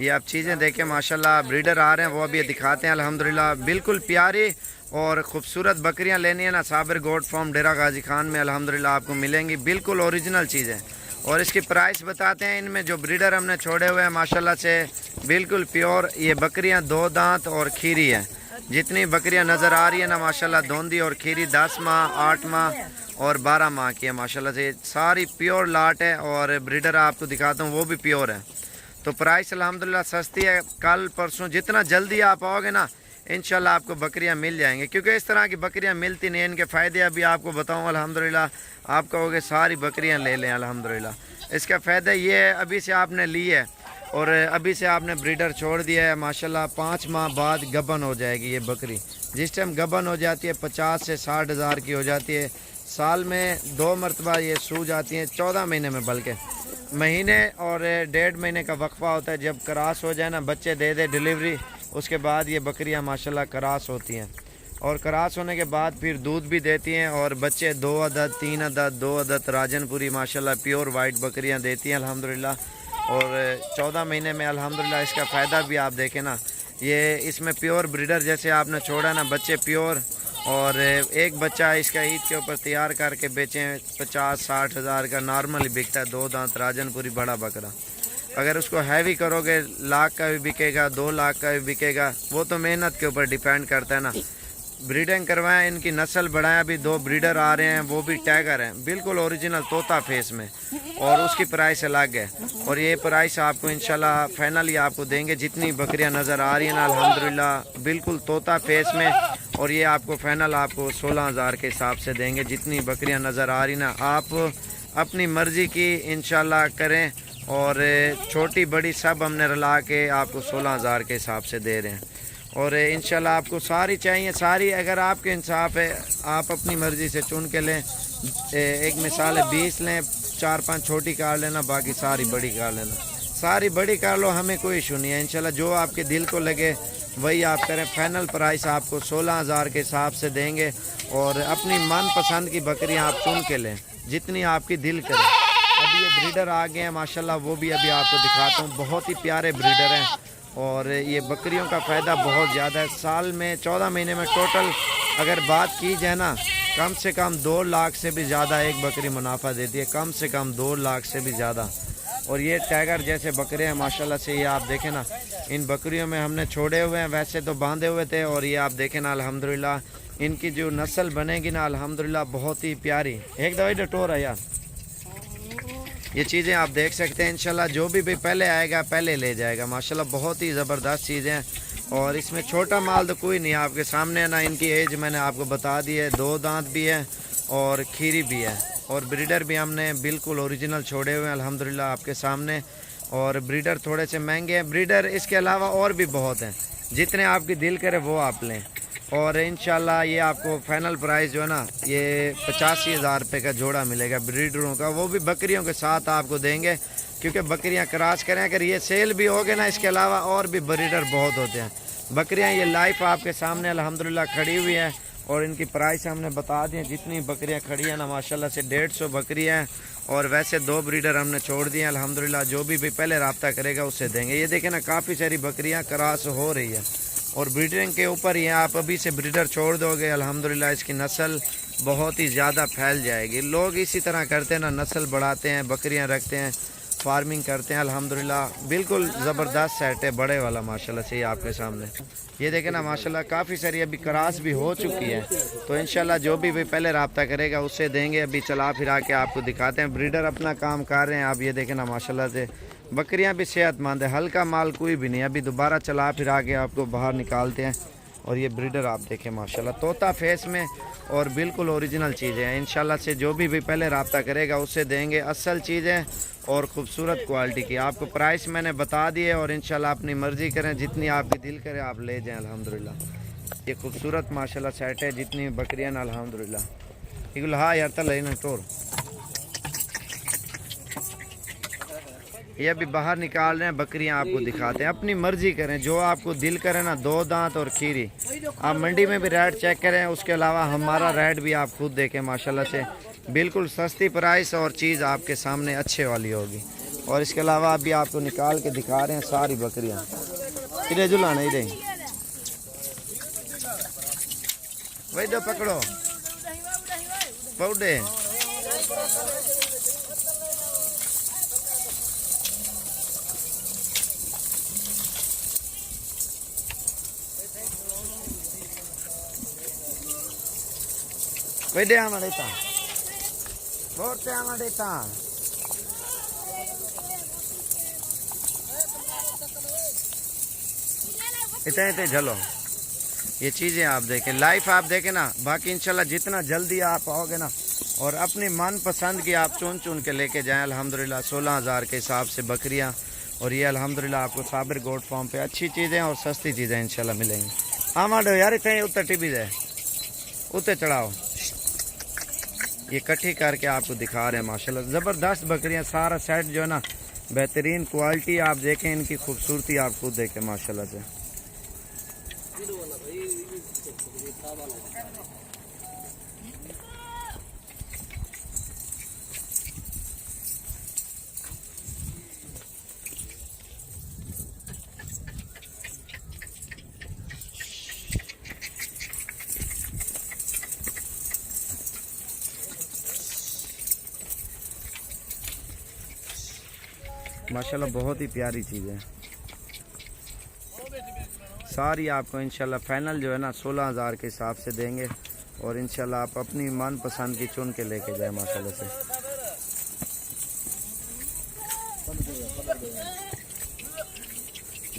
ये आप चीज़ें देखें माशाल्लाह, ब्रीडर आ रहे हैं, वो अभी दिखाते हैं अल्हम्दुलिल्लाह। बिल्कुल प्यारी और ख़ूबसूरत बकरियां लेनी है ना, साबिर गोट फार्म डेरा गाजी खान में अल्हम्दुलिल्लाह आपको मिलेंगी। बिल्कुल ओरिजिनल चीज़ें। और इसकी प्राइस बताते हैं। इनमें जो ब्रीडर हमने छोड़े हुए हैं माशाल्लाह से बिल्कुल प्योर। ये बकरियां 2 दांत और खीरी है। जितनी बकरियां नज़र आ रही है ना माशाल्लाह, धोंदी और खीरी 10 माह, 8 माह और 12 माह की है माशाल्लाह से। सारी प्योर लाट है और ब्रीडर आपको दिखाता हूँ वो भी प्योर है। तो प्राइस अल्हम्दुलिल्लाह सस्ती है। कल परसों जितना जल्दी आप आओगे ना इंशाल्लाह आपको बकरियां मिल जाएंगी, क्योंकि इस तरह की बकरियां मिलती नहीं। इनके फ़ायदे अभी आपको बताऊँ अल्हम्दुलिल्लाह। आप कहोगे सारी बकरियां ले लें, अल्हम्दुलिल्लाह इसका फ़ायदा ये है अभी से आपने ली है और अभी से आपने ब्रीडर छोड़ दिया है माशाल्लाह। 5 माह बाद गबन हो जाएगी ये बकरी। जिस टाइम गबन हो जाती है 50 से 60 हज़ार की हो जाती है। साल में 2 मरतबा ये सूज जाती हैं, 14 महीने में, बल्कि महीने और 1.5 महीने का वक्फा होता है। जब क्रॉस हो जाए ना, बच्चे दे दे डिलीवरी, उसके बाद ये बकरियां माशाल्लाह क्रॉस होती हैं और क्रॉस होने के बाद फिर दूध भी देती हैं और बच्चे 2 अदद, 3 अदद, 2 अदद राजनपुरी माशाल्लाह प्योर वाइट बकरियां देती हैं अल्हम्दुलिल्लाह। और 14 महीने में अल्हम्दुलिल्लाह इसका फ़ायदा भी आप देखें ना, ये इसमें प्योर ब्रीडर जैसे आपने छोड़ा ना, बच्चे प्योर। और एक बच्चा इसका ईद के ऊपर तैयार करके बेचें 50-60 हज़ार का नॉर्मली बिकता है। 2 दांत राजनपुरी बड़ा बकरा। अगर उसको हैवी करोगे लाख का भी बिकेगा, 2 लाख का भी बिकेगा। वो तो मेहनत के ऊपर डिपेंड करता है ना। ब्रीडिंग करवाएं, इनकी नस्ल बढ़ाएं। अभी 2 ब्रीडर आ रहे हैं, वो भी टैगर हैं, बिल्कुल ओरिजिनल तोता फेस में, और उसकी प्राइस अलग है। और ये प्राइस आपको इंशाल्लाह फाइनली आपको देंगे। जितनी बकरियां नज़र आ रही हैं ना अल्हम्दुलिल्लाह बिल्कुल तोता फेस में, और ये आपको फाइनल आपको 16 हज़ार के हिसाब से देंगे। जितनी बकरियां नज़र आ रही ना, आप अपनी मर्ज़ी की इंशाल्लाह करें। और छोटी बड़ी सब हमने रला के आपको 16 हज़ार के हिसाब से दे रहे हैं। और इंशाल्लाह आपको सारी चाहिए, सारी अगर आपके इंसाफ है आप अपनी मर्ज़ी से चुन के लें। एक मिसाल है 20 लें, 4-5 छोटी कार लेना, बाकी सारी बड़ी कार लेना। सारी बड़ी कार लो, हमें कोई इशू नहीं है। इंशाल्लाह जो आपके दिल को लगे वही आप करें। फाइनल प्राइस आपको 16 हज़ार के हिसाब से देंगे। और अपनी मनपसंद की बकरियां आप चुन के लें, जितनी आपकी दिल करे। अभी ये ब्रीडर आ गए हैं माशाल्लाह, वो भी अभी आपको दिखाता हूँ। बहुत ही प्यारे ब्रीडर हैं और ये बकरियों का फ़ायदा बहुत ज़्यादा है। साल में 14 महीने में टोटल अगर बात की जाए ना, कम से कम 2 लाख से भी ज़्यादा एक बकरी मुनाफा देती है, कम से कम 2 लाख से भी ज़्यादा। और ये टाइगर जैसे बकरे हैं माशाल्लाह से, ये आप देखें ना, इन बकरियों में हमने छोड़े हुए हैं, वैसे तो बांधे हुए थे। और ये आप देखें ना अल्हम्दुलिल्लाह इनकी जो नस्ल बनेगी ना अल्हम्दुलिल्लाह बहुत ही प्यारी। एक दवाई डटोर है यार, ये चीज़ें आप देख सकते हैं। इंशाल्लाह जो भी पहले आएगा पहले ले जाएगा माशाल्लाह। बहुत ही ज़बरदस्त चीज़ें हैं और इसमें छोटा माल तो कोई नहीं, आपके सामने ना। इनकी एज मैंने आपको बता दी है, 2 दांत भी है और खीरी भी है। और ब्रीडर भी हमने बिल्कुल ओरिजिनल छोड़े हुए हैं अल्हम्दुलिल्लाह आपके सामने। और ब्रीडर थोड़े से महंगे हैं, ब्रीडर इसके अलावा और भी बहुत हैं, जितने आपकी दिल करे वो आप लें। और इंशाल्लाह ये आपको फाइनल प्राइस जो है ना, ये 85 हज़ार रुपये का जोड़ा मिलेगा ब्रीडरों का, वो भी बकरियों के साथ आपको देंगे, क्योंकि बकरियां क्रॉस करें। अगर ये सेल भी हो गए ना, इसके अलावा और भी ब्रीडर बहुत होते हैं। बकरियां ये लाइफ आपके सामने अल्हम्दुलिल्लाह खड़ी हुई हैं और इनकी प्राइस हमने बता दी है। जितनी बकरियां खड़ी हैं ना माशाल्लाह से 150 बकरियां हैं। और वैसे 2 ब्रीडर हमने छोड़ दिए हैं अल्हम्दुलिल्लाह। जो भी पहले रब्ता करेगा उससे देंगे। ये देखें ना, काफ़ी सारी बकरियां क्रॉस हो रही है और ब्रीडिंग के ऊपर ही आप अभी से ब्रीडर छोड़ दोगे अल्हम्दुलिल्लाह इसकी नस्ल बहुत ही ज़्यादा फैल जाएगी। लोग इसी तरह करते हैं ना, नस्ल बढ़ाते हैं, बकरियां रखते हैं, फार्मिंग करते हैं अल्हम्दुलिल्लाह। बिल्कुल ज़बरदस्त सेट है बड़े वाला माशाल्लाह से। ये आपके सामने ये देखें ना माशाल्लाह, काफ़ी सारी अभी क्रॉस भी हो चुकी है। तो इंशाल्लाह जो भी पहले रब्ता करेगा उससे देंगे। अभी चला फिरा के आपको दिखाते हैं। ब्रीडर अपना काम कर रहे हैं। आप ये देखें ना माशाल्लाह से, बकरियां भी सेहतमंद है, हल्का माल कोई भी नहीं। अभी दोबारा चला फिरा के आपको बाहर निकालते हैं। और ये ब्रीडर आप देखें माशाल्लाह तोता फेस में और बिल्कुल ओरिजिनल चीज़ें हैं। इंशाल्लाह से जो भी पहले रब्ता करेगा उससे देंगे। असल चीज़ें और ख़ूबसूरत क्वालिटी की। आपको प्राइस मैंने बता दिए और इंशाल्लाह अपनी मर्ज़ी करें, जितनी आपकी दिल करे आप ले जाएं अल्हम्दुलिल्लाह। ये खूबसूरत माशाल्लाह सेट है। जितनी बकरियाँ ना अल्हम्दुलिल्लाह। इगुल हाँ यार तल ना टोर, ये अभी बाहर निकाल रहे हैं। बकरियां आपको दिखाते हैं, अपनी मर्जी करें, जो आपको दिल करे ना। 2 दांत और खीरी। आप मंडी में भी रेट चेक करें, उसके अलावा हमारा रेट भी आप खुद देखें माशाल्लाह से। बिल्कुल सस्ती प्राइस और चीज़ आपके सामने अच्छे वाली होगी। और इसके अलावा अभी आपको निकाल के दिखा रहे हैं सारी बकरियां। इधर जुलाना, इधर वही दो पकड़ो पौधे। वेडे आमडेता बोरते आमडेता इतने इतने झलो ये चीज़ें आप देखें, लाइफ आप देखें ना। बाकी इंशाल्लाह जितना जल्दी आप आओगे ना और अपनी मनपसंद की आप चुन चुन के लेके जाएं। अल्हम्दुलिल्लाह 16,000 के हिसाब से बकरियां, और ये अल्हम्दुलिल्लाह आपको साबिर गोट फार्म पे अच्छी चीज़ें और सस्ती चीज़ें इंशाल्लाह मिलेंगी। हाँ माडो यार इतने उत्तर टिबी जाए उत्ते चढ़ाओ, ये इकट्ठी करके आपको दिखा रहे हैं माशाल्लाह ज़बरदस्त बकरियाँ। सारा सेट जो है ना बेहतरीन क्वालिटी, आप देखें इनकी खूबसूरती आप खुद देखें माशाल्लाह से। माशाल्लाह बहुत ही प्यारी चीज़ है सारी। आपको इंशाल्लाह फाइनल जो है ना 16,000 के हिसाब से देंगे, और इंशाल्लाह आप अपनी मनपसंद की चुन के लेके जाए माशाल्लाह से।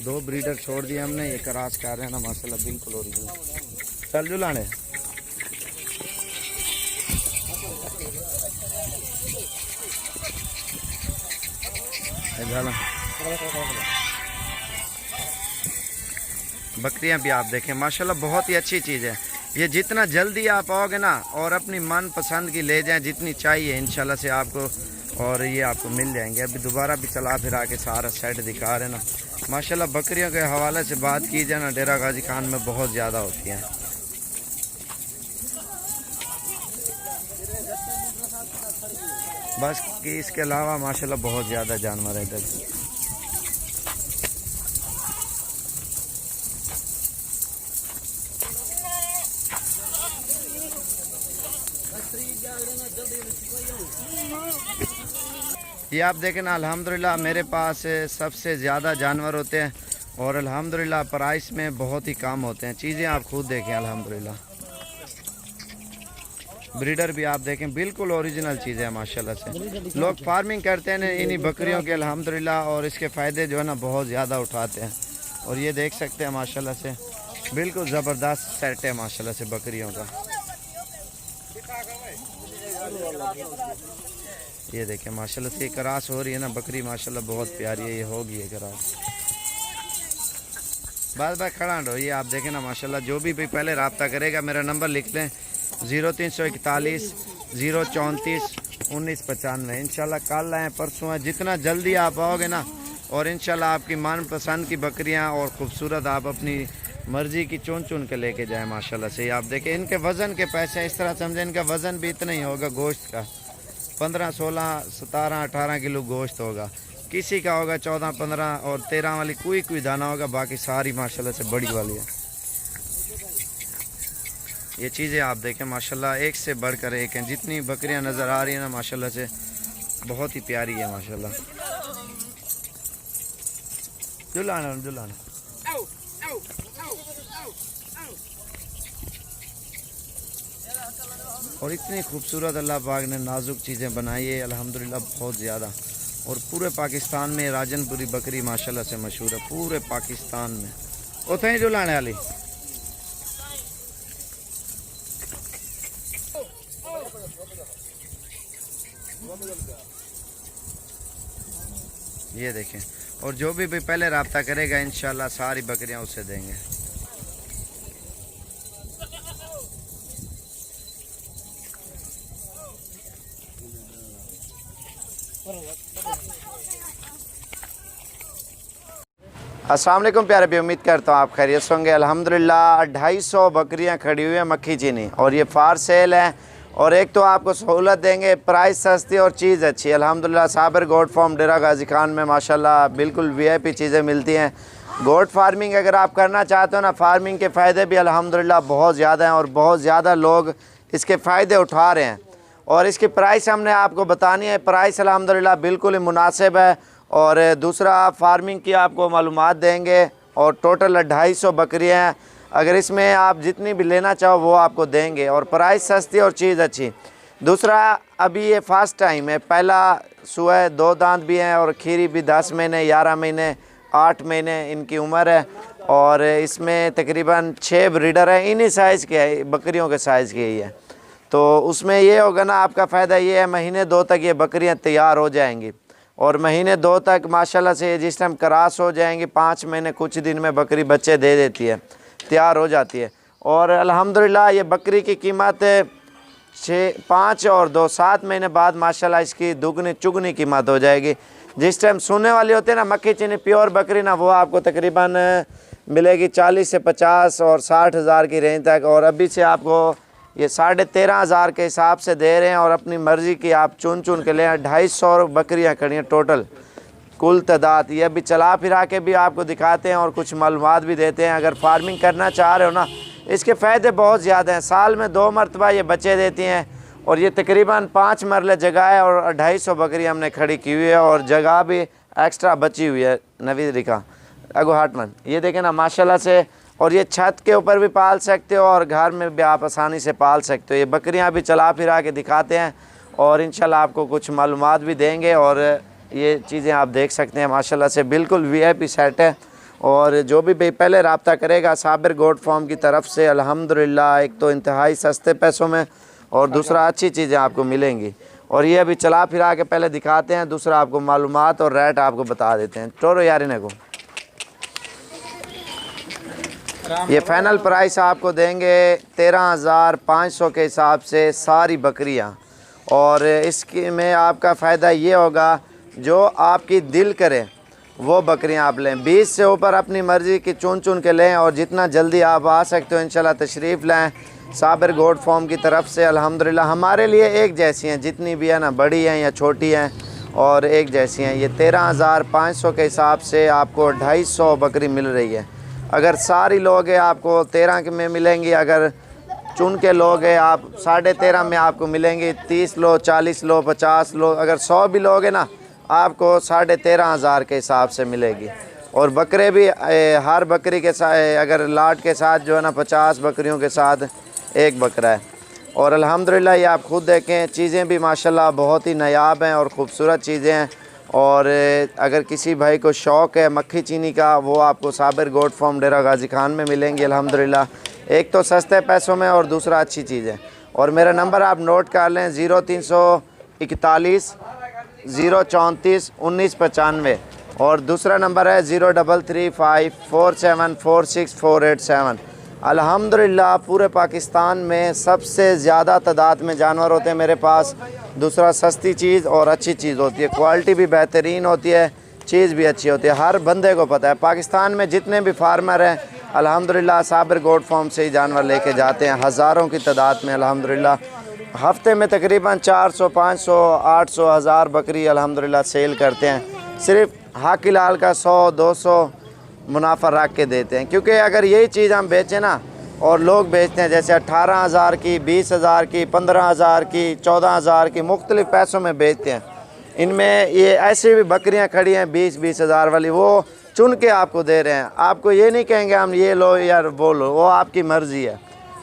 दो ब्रीडर छोड़ दिए हमने, ये करास कर रहे हैं ना माशाल्लाह बिल्कुल ओरिजिनल। चल जुलाने बकरियां भी आप देखें माशाल्लाह बहुत ही अच्छी चीज़ है। ये जितना जल्दी आप आओगे ना और अपनी मन पसंद की ले जाएं, जितनी चाहिए इंशाल्लाह से आपको, और ये आपको मिल जाएंगे। अभी दोबारा भी चला फिरा के सारा सेट दिखा रहे ना माशाल्लाह। बकरियों के हवाले से बात की जाए ना डेरा गाजी खान में बहुत ज़्यादा होती है। बस कि इसके अलावा माशाल्लाह बहुत ज़्यादा जानवर है इधर। ये आप देखें ना अल्हम्दुलिल्लाह मेरे पास सबसे ज़्यादा जानवर होते हैं, और अल्हम्दुलिल्लाह प्राइस में बहुत ही कम होते हैं। चीज़ें आप खुद देखें अल्हम्दुलिल्लाह। ब्रीडर भी आप देखें बिल्कुल ओरिजिनल चीज़ें हैं माशाल्लाह से। लोग फार्मिंग करते हैं इन्हीं बकरियों के अल्हम्दुलिल्लाह, और इसके फ़ायदे जो है ना बहुत ज़्यादा उठाते हैं। और ये देख सकते हैं माशाल्लाह से बिल्कुल ज़बरदस्त सेट है माशाल्लाह से बकरियों का। ये देखें माशाल्लाह से करास हो रही है ना बकरी माशाल्लाह बहुत प्यारी है। ये होगी ये करास बार बार खड़ा हो। ये आप देखें ना माशाल्लाह। जो भी पहले रब्ता करेगा मेरा नंबर लिख लें 0341 034 1995। इंशाल्लाह कल आए परसों आए, जितना जल्दी आप आओगे ना, और इंशाल्लाह आपकी मनपसंद की बकरियां और ख़ूबसूरत आप अपनी मर्ज़ी की चुन चुन के लेके जाएं माशाल्लाह से। आप देखें इनके वज़न के पैसे इस तरह समझें, इनका वज़न भी इतना ही होगा गोश्त का, 15, 16, 17, 18 किलो गोश्त होगा। किसी का होगा 14, 15 और 13 वाली कोई दाना होगा, बाकी सारी माशाल्लाह से बड़ी वाली है। ये चीज़ें आप देखें माशाल्लाह एक से बढ़कर एक हैं। जितनी बकरियां नज़र आ रही हैं ना माशाल्लाह से बहुत ही प्यारी है माशाल्लाह। जुलाना जुलाना और इतनी खूबसूरत अल्लाह पाक ने नाजुक चीज़ें बनाई है अल्हम्दुलिल्लाह बहुत ज़्यादा। और पूरे पाकिस्तान में राजनपुरी बकरी माशाल्लाह से मशहूर है, पूरे पाकिस्तान में। उतना ही जुलाने वाली ये देखें। और जो भी पहले रब्ता करेगा इंशाल्लाह सारी बकरियां उसे देंगे। अस्सलाम वालेकुम प्यारे भी, उम्मीद करता हूँ आप खैरियत से होंगे। अल्हम्दुलिल्लाह 250 बकरियां खड़ी हुई हैं मक्खी चीनी, और ये फार सेल है। और एक तो आपको सहूलत देंगे, प्राइस सस्ती और चीज़ अच्छी। अल्हम्दुलिल्लाह साबिर गोट फार्म डेरा गाजी खान में माशाल्लाह बिल्कुल VIP चीज़ें मिलती हैं। गोट फार्मिंग अगर आप करना चाहते हो ना, फार्मिंग के फ़ायदे भी अल्हम्दुलिल्लाह बहुत ज़्यादा हैं, और बहुत ज़्यादा लोग इसके फ़ायदे उठा रहे हैं। और इसकी प्राइस हमने आपको बतानी है। प्राइस अल्हम्दुलिल्लाह बिल्कुल ही मुनासिब है। और दूसरा फार्मिंग की आपको मालूमात देंगे। और टोटल 250 बकरियाँ हैं अगर इसमें आप जितनी भी लेना चाहो वो आपको देंगे, और प्राइस सस्ती और चीज़ अच्छी। दूसरा, अभी ये फर्स्ट टाइम है, पहला सुअर 2 दांत भी हैं और खीरी भी 10 महीने 11 महीने 8 महीने इनकी उम्र है, और इसमें तकरीबन 6 ब्रीडर हैं, इन्हीं साइज़ के है, बकरियों के साइज़ के ही है। तो उसमें ये होगा ना, आपका फ़ायदा ये है, महीने 2 तक ये बकरियां तैयार हो जाएंगी, और महीने 2 तक माशाल्लाह से जिस टाइम क्रॉस हो जाएंगी 5 महीने कुछ दिन में बकरी बच्चे दे देती है, तैयार हो जाती है। और अल्हम्दुलिल्लाह ये बकरी की कीमत 5 और 2 7 महीने बाद माशाल्लाह इसकी दुगनी चुगनी कीमत हो जाएगी। जिस टाइम सोने वाली होती है ना मक्खी चीनी प्योर बकरी ना, वो आपको तकरीबन मिलेगी 40 से 50 और 60 हज़ार की रेंज तक, और अभी से आपको ये 13,500 के हिसाब से दे रहे हैं, और अपनी मर्ज़ी की आप चुन चुन के लें। 250 बकरियाँ खड़ी हैं टोटल कुल तादाद। ये अभी चला फिरा के भी आपको दिखाते हैं और कुछ मालूमात भी देते हैं। अगर फार्मिंग करना चाह रहे हो ना, इसके फ़ायदे बहुत ज़्यादा हैं। साल में 2 मरतबा ये बच्चे देती हैं, और ये तकरीबन 5 मरले जगह है, और 250 बकरी हमने खड़ी की हुई है, और जगह भी एक्स्ट्रा बची हुई है। नवीद रिका अगो हाटमन, ये देखें ना माशाल्लाह से, और ये छत के ऊपर भी पाल सकते हो और घर में भी आप आसानी से पाल सकते हो। ये बकरियां भी चला फिरा के दिखाते हैं, और इंशाल्लाह आपको कुछ मालूमात भी देंगे, और ये चीज़ें आप देख सकते हैं। माशाल्लाह से बिल्कुल VIP सेट है, और जो भी पहले रब्ता करेगा साबिर गोट फार्म की तरफ से अल्हम्दुलिल्लाह एक तो इंतहाई सस्ते पैसों में, और दूसरा अच्छी चीज़ें आपको मिलेंगी। और ये अभी चला फिरा के पहले दिखाते हैं, दूसरा आपको मालूमात और रेट आपको बता देते हैं। टोरो यार इन्हें को ये फ़ाइनल प्राइस आपको देंगे 13,500 के हिसाब से सारी बकरियां, और इसकी में आपका फ़ायदा ये होगा जो आपकी दिल करे वो बकरियां आप लें। 20 से ऊपर अपनी मर्ज़ी की चुन चुन के लें, और जितना जल्दी आप आ सकते हो इंशाल्लाह तशरीफ़ लाएँ साबिर गोट फार्म की तरफ से। अल्हम्दुलिल्लाह हमारे लिए एक जैसी हैं, जितनी भी है ना, बड़ी हैं या छोटी हैं, और एक जैसी हैं। ये 13,500 के हिसाब से आपको 250 बकरी मिल रही है। अगर सारी लोग हैं आपको 13 के में मिलेंगी, अगर चुन के लोग हैं आप 13.5 में आपको मिलेंगी। 30 लो 40 लो 50 लो, अगर 100 भी लोग हैं ना, आपको 13,500 के हिसाब से मिलेगी। और बकरे भी हर बकरी के साथ, अगर लाट के साथ जो है ना 50 बकरियों के साथ एक बकरा है। और अल्हम्दुलिल्लाह ये आप खुद देखें, चीज़ें भी माशाल्लाह बहुत ही नायाब हैं और ख़ूबसूरत चीज़ें हैं। और अगर किसी भाई को शौक़ है मक्खी चीनी का, वो आपको साबिर गोट फार्म डेरा गाजी खान में मिलेंगी अल्हम्दुलिल्लाह। एक तो सस्ते पैसों में, और दूसरा अच्छी चीज़ है। और मेरा नंबर आप नोट कर लें 0341 034 1995, और दूसरा नंबर है 0335474647। अल्हम्दुलिल्लाह पूरे पाकिस्तान में सबसे ज़्यादा तादाद में जानवर होते हैं मेरे पास। दूसरा सस्ती चीज़ और अच्छी चीज़ होती है, क्वालिटी भी बेहतरीन होती है, चीज़ भी अच्छी होती है। हर बंदे को पता है पाकिस्तान में जितने भी फार्मर हैं अल्हम्दुलिल्लाह साबिर गोट फार्म से ही जानवर लेके जाते हैं, हज़ारों की तादाद में अल्हम्दुलिल्लाह। हफ्ते में तकरीबन 400 500 800 1000 बकरी अल्हम्दुलिल्लाह सेल करते हैं। सिर्फ हाकिलाल का 100 200 मुनाफा रख के देते हैं, क्योंकि अगर यही चीज़ हम बेचें ना, और लोग बेचते हैं जैसे 18,000 की 20,000 की 15,000 की 14,000 की मुख्तलिफ़ पैसों में बेचते हैं। इनमें ये ऐसी भी बकरियां खड़ी हैं 20-20 हज़ार वाली, वो चुन के आपको दे रहे हैं। आपको ये नहीं कहेंगे हम ये लो या वो लो, वो आपकी मर्ज़ी है।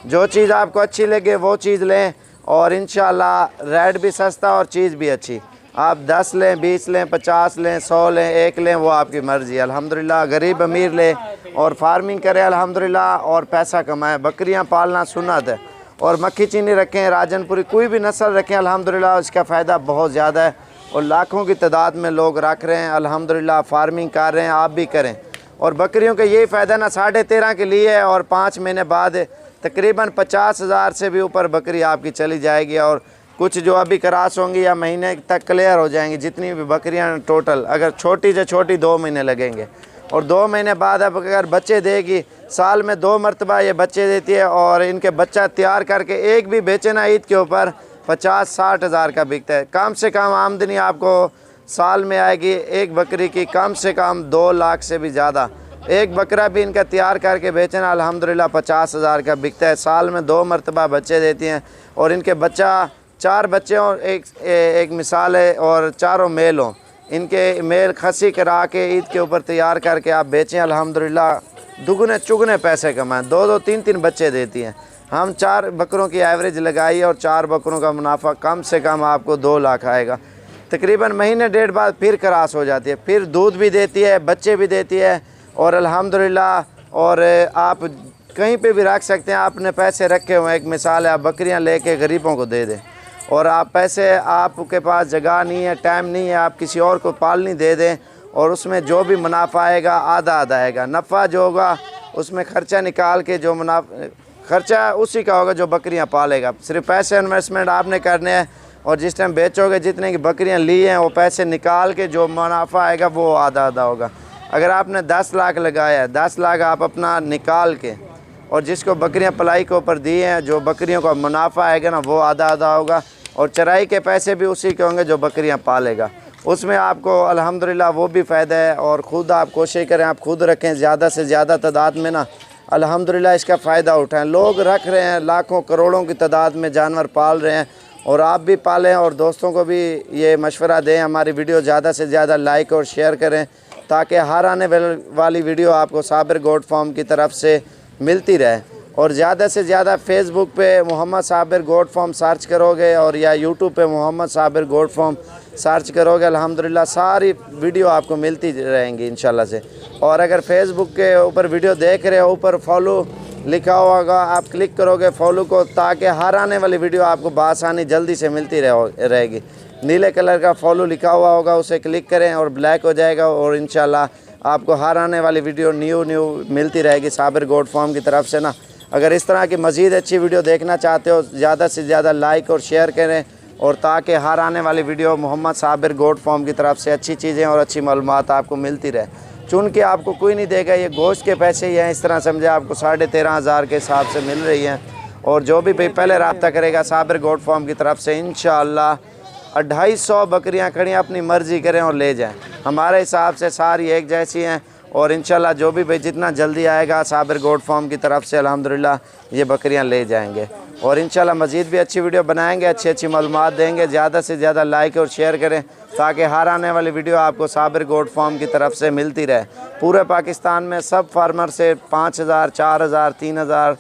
जो चीज़ आपको अच्छी लगे वो चीज़ लें, और इंशाल्लाह रेट भी सस्ता और चीज़ भी अच्छी। आप 10 लें 20 लें 50 लें 100 लें 1 लें, वो आपकी मर्ज़ी है। अल्हम्दुलिल्लाह गरीब अमीर ले और फार्मिंग करें अल्हम्दुलिल्लाह, और पैसा कमाएं। बकरियां पालना सुन्नत है। और मक्खी चीनी रखें, राजनपुरी कोई भी नस्ल रखें अल्हम्दुलिल्लाह, इसका फ़ायदा बहुत ज़्यादा है, और लाखों की तादाद में लोग रख रहे हैं अल्हम्दुलिल्लाह, फार्मिंग कर रहे हैं, आप भी करें। और बकरियों का यही फ़ायदा ना 13.5 के लिए है, और 5 महीने बाद तकरीबन 50,000 से भी ऊपर बकरी आपकी चली जाएगी। और कुछ जो अभी क्रॉस होंगी या महीने तक क्लियर हो जाएंगी, जितनी भी बकरियां टोटल, अगर छोटी से छोटी 2 महीने लगेंगे, और 2 महीने बाद अब अगर बच्चे देगी, साल में 2 मरतबा ये बच्चे देती है। और इनके बच्चा तैयार करके एक भी बेचे ना ईद के ऊपर 50-60 हज़ार का बिकता है। कम से कम आमदनी आपको साल में आएगी एक बकरी की कम से कम 2 लाख से भी ज़्यादा। एक बकरा भी इनका तैयार करके बेचना अल्हम्दुलिल्लाह 50,000 का बिकता है। साल में 2 मरतबा बच्चे देती हैं, और इनके बच्चा 4 बच्चे और एक मिसाल है, और चारों मेल हों। इनके मेल खसी करा के ईद के ऊपर तैयार करके आप बेचें अल्हम्दुलिल्लाह दुगने चुगने पैसे कमाएं। 2-2 3-3 बच्चे देती हैं। हम 4 बकरों की एवरेज लगाई और 4 बकरों का मुनाफा कम से कम आपको 2 लाख आएगा। तकरीबन महीने डेढ़ बाद फिर क्रॉस हो जाती है, फिर दूध भी देती है, बच्चे भी देती है और अल्हम्दुलिल्लाह। और आप कहीं पे भी रख सकते हैं। आपने पैसे रखे हुए हैं, एक मिसाल है, आप बकरियां लेके गरीबों को दे दें और आप पैसे, आपके पास जगह नहीं है, टाइम नहीं है, आप किसी और को पालनी दे दें और उसमें जो भी मुनाफा आएगा आधा आधा आएगा। नफ़ा जो होगा उसमें ख़र्चा निकाल के जो खर्चा उसी का होगा जो बकरियां पालेगा। सिर्फ पैसे इन्वेस्टमेंट आपने करने हैं और जिस टाइम बेचोगे जितने की बकरियां ली हैं वो पैसे निकाल के जो मुनाफा आएगा वो आधा आधा होगा। अगर आपने 10 लाख लगाया है, 10 लाख आप अपना निकाल के और जिसको बकरियां पलाई के ऊपर दी हैं, जो बकरियों का मुनाफा आएगा ना वो आधा आधा होगा और चराई के पैसे भी उसी के होंगे जो बकरियां पालेगा। उसमें आपको अल्हम्दुलिल्लाह वो भी फ़ायदा है। और ख़ुद आप कोशिश करें, आप खुद रखें ज़्यादा से ज़्यादा तादाद में ना, अल्हम्दुलिल्लाह इसका फ़ायदा उठाएं। लोग रख रहे हैं, लाखों करोड़ों की तादाद में जानवर पाल रहे हैं और आप भी पालें और दोस्तों को भी ये मशवरा दें। हमारी वीडियो ज़्यादा से ज़्यादा लाइक और शेयर करें ताकि हर आने वाली वीडियो आपको साबिर गोट फार्म की तरफ से मिलती रहे। और ज़्यादा से ज़्यादा फेसबुक पे Mohammad Sabir goat farm search करोगे और या यूट्यूब पे Mohammad Sabir goat farm search करोगे, अल्हम्दुलिल्लाह सारी वीडियो आपको मिलती रहेंगी इंशाल्लाह से। और अगर फेसबुक के ऊपर वीडियो देख रहे हो, ऊपर फॉलो लिखा होगा, आप क्लिक करोगे फॉलो को, ताकि हर आने वाली वीडियो आपको बआसानी जल्दी से मिलती रहेगी। नीले कलर का फॉलो लिखा हुआ होगा, उसे क्लिक करें और ब्लैक हो जाएगा और इंशाल्लाह आपको हर आने वाली वीडियो न्यू मिलती रहेगी साबिर गोट फार्म की तरफ से ना। अगर इस तरह की मज़ीद अच्छी वीडियो देखना चाहते हो, ज़्यादा से ज़्यादा लाइक और शेयर करें और ताकि हर आने वाली video Mohammad Sabir goat farm की तरफ से अच्छी चीज़ें और अच्छी मालूमात आपको मिलती रहे। चुन के आपको कोई नहीं देगा, ये गोश्त के पैसे ही हैं, इस तरह समझे आपको 13,500 के हिसाब से मिल रही हैं। और जो भी पहले रब्ता करेगा साबिर गोट फार्म की तरफ से इंशाअल्लाह 250 बकरियां खड़ी अपनी मर्ज़ी करें और ले जाएं। हमारे हिसाब से सारी एक जैसी हैं और इंशाल्लाह जो भी भाई जितना जल्दी आएगा साबिर गोट फार्म की तरफ से अल्हम्दुलिल्लाह ये बकरियां ले जाएंगे। और इंशाल्लाह मज़ीद भी अच्छी वीडियो बनाएंगे, अच्छी मालूमात देंगे। ज़्यादा से ज़्यादा लाइक और शेयर करें ताकि हर आने वाली वीडियो आपको साबिर गोट फार्म की तरफ से मिलती रहे। पूरे पाकिस्तान में सब फार्मर से 5,000, 4,000, 3,000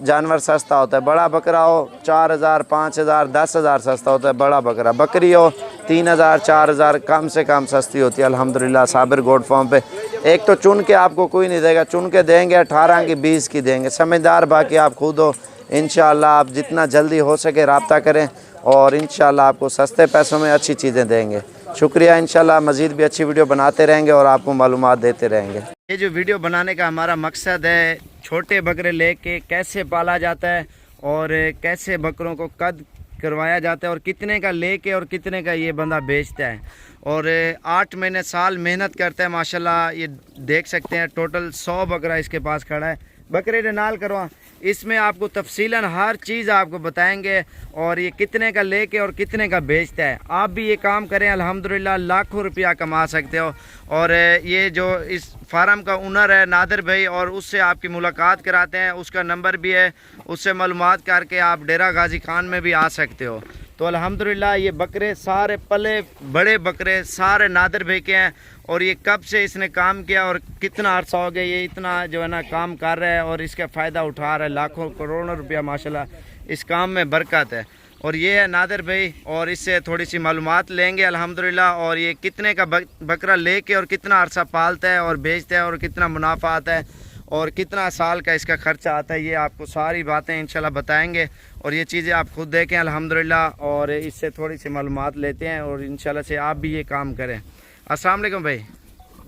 जानवर सस्ता होता है। बड़ा बकरा हो 4,000, 5,000, 10,000 सस्ता होता है बड़ा बकरा। बकरी हो 3,000, 4,000 कम से कम सस्ती होती है अल्हम्दुलिल्लाह साबिर गोट फार्म पे। एक तो चुन के आपको कोई नहीं देगा, चुन के देंगे 18 की 20 की देंगे, समझदार। बाकी आप खुद हो, इंशाअल्लाह आप जितना जल्दी हो सके रब्ता करें और इंशाअल्लाह आपको सस्ते पैसों में अच्छी चीज़ें देंगे। शुक्रिया। इंशाअल्लाह मज़ीद भी अच्छी वीडियो बनाते रहेंगे और आपको मालूमात देते रहेंगे। ये जो वीडियो बनाने का हमारा मकसद है, छोटे बकरे लेके कैसे पाला जाता है और कैसे बकरों को कद करवाया जाता है और कितने का लेके और कितने का ये बंदा बेचता है। और 8 महीने साल मेहनत करता है माशाल्लाह। ये देख सकते हैं टोटल 100 बकरा इसके पास खड़ा है। बकरे ने नाल करवा, इसमें आपको तफसीलन हर चीज़ आपको बताएंगे और ये कितने का लेके और कितने का बेचता है। आप भी ये काम करें, अल्हम्दुलिल्लाह लाखों रुपया कमा सकते हो। और ये जो इस फार्म का ओनर है नादिर भाई, और उससे आपकी मुलाकात कराते हैं, उसका नंबर भी है, उससे मालूमात करके आप डेरा गाजी खान में भी आ सकते हो। तो अल्हम्दुलिल्लाह ये बकरे सारे पले बड़े बकरे सारे नादिर भाई के हैं। और ये कब से इसने काम किया और कितना अर्सा हो गया ये इतना जो है ना काम कर रहा है और इसका फ़ायदा उठा रहा है। लाखों करोड़ों रुपया माशाल्लाह इस काम में बरकत है। और ये है नादिर भाई और इससे थोड़ी सी मालूमात लेंगे अल्हम्दुलिल्लाह। और ये कितने का बकरा लेके और कितना अरसा पालता है और बेचता है और कितना मुनाफा आता है और कितना साल का इसका ख़र्चा आता है, ये आपको सारी बातें इंशाल्लाह बताएंगे। और ये चीज़ें आप खुद देखें अल्हम्दुलिल्लाह और इससे थोड़ी सी मालूमात लेते हैं और इंशाल्लाह से आप भी ये काम करें। अस्सलाम वालेकुम भाई।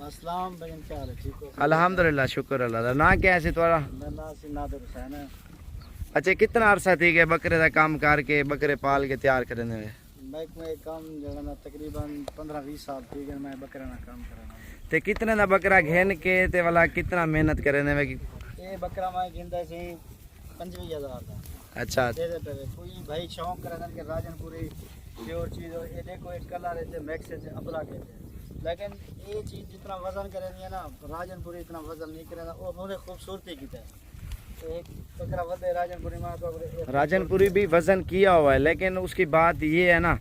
अस्सलाम भाई, क्या हाल है? ठीक हो? अल्हम्दुलिल्लाह शुक्र अल्लाह। ना क्या है तुम्हारा? नादिर हुसैन है। अच्छा, कितना अरसा थी गया बकरे का काम करके बकरे पाल के तैयार करने में? मैं काम जो है ना तकरीबन 15-20 साल थी गए मैं बकरे ना काम करना। ते कितने का बकरा घेन के ते वाला कितना मेहनत करने में? ये बकरा मैं गिनता से 25,000 का। अच्छा, कोई भाई शौक करन के राजनपुरी प्योर चीज और ये देखो एक कलर है मैक्स से अपला के, लेकिन ये चीज जितना वजन करेंगे है ना राजनपुरी इतना वजन नहीं करेगा और उन्होंने खूबसूरती की है। तो एक बकरा वधे राजनपुरी में तो राजनपुरी भी वजन किया हुआ है, लेकिन उसकी बात ये है ना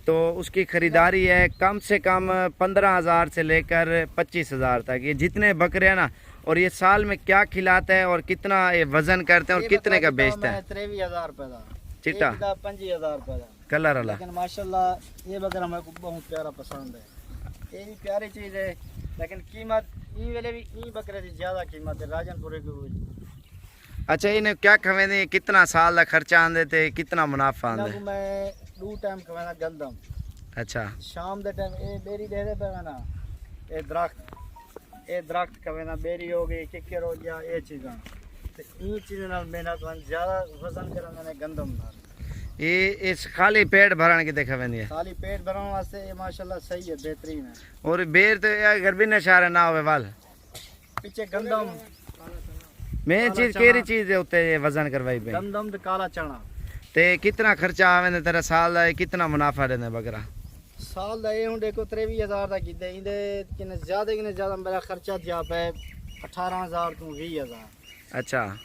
तो उसकी ख़रीदारी है कम से कम 15,000 से लेकर 25,000 तक। ये जितने बकरे हैं ना और ये साल में क्या खिलाता है और कितना ये वजन करते हैं और कितने का बेचते हैं? 23,000 रुपए का चिट्टा 25,000 रुपए का कलर वाला। लेकिन माशाल्लाह ये बकरा मेरे को बहुत प्यारा पसंद है। ये भी प्यारी चीज़ है लेकिन कीमत ई वेले भी ई बकरे की ज़्यादा कीमत है राजनपुर की। अच्छा इन्हें क्या खवेंदे, कितना साल का खर्चा आंदे थे, कितना मुनाफा आंदे? मैं 2 टाइम खवेना गंदम। अच्छा शाम दे टाइम ये बेरी दे दे पे ना ये दरख्त खवेना बेरी हो गई किकर हो गया ये चीज़ां ते ई चीज़ नाल मेहनत वन ज़्यादा वजन करना ने गंदम नाल। ये इस खाली पेट भरण की देखा वेंदी है? खाली पेट भरने वास्ते ये माशाल्लाह सही है, बेहतरीन है। और बेर तो अगर भी नशारा ना होवे वाल पीछे गंदम मेन चीज केरी चीज है उत्ते ये वजन करवाई पे? गंदम ते काला चना। ते कितना खर्चा आवे तेरा साल दा, कितना मुनाफा देने बकरा? साल दा ये हुन देखो 23,000 दा कीते इंदे किने ज्यादा मेरा खर्चा दिया पे 18,000 तो 20,000। अच्छा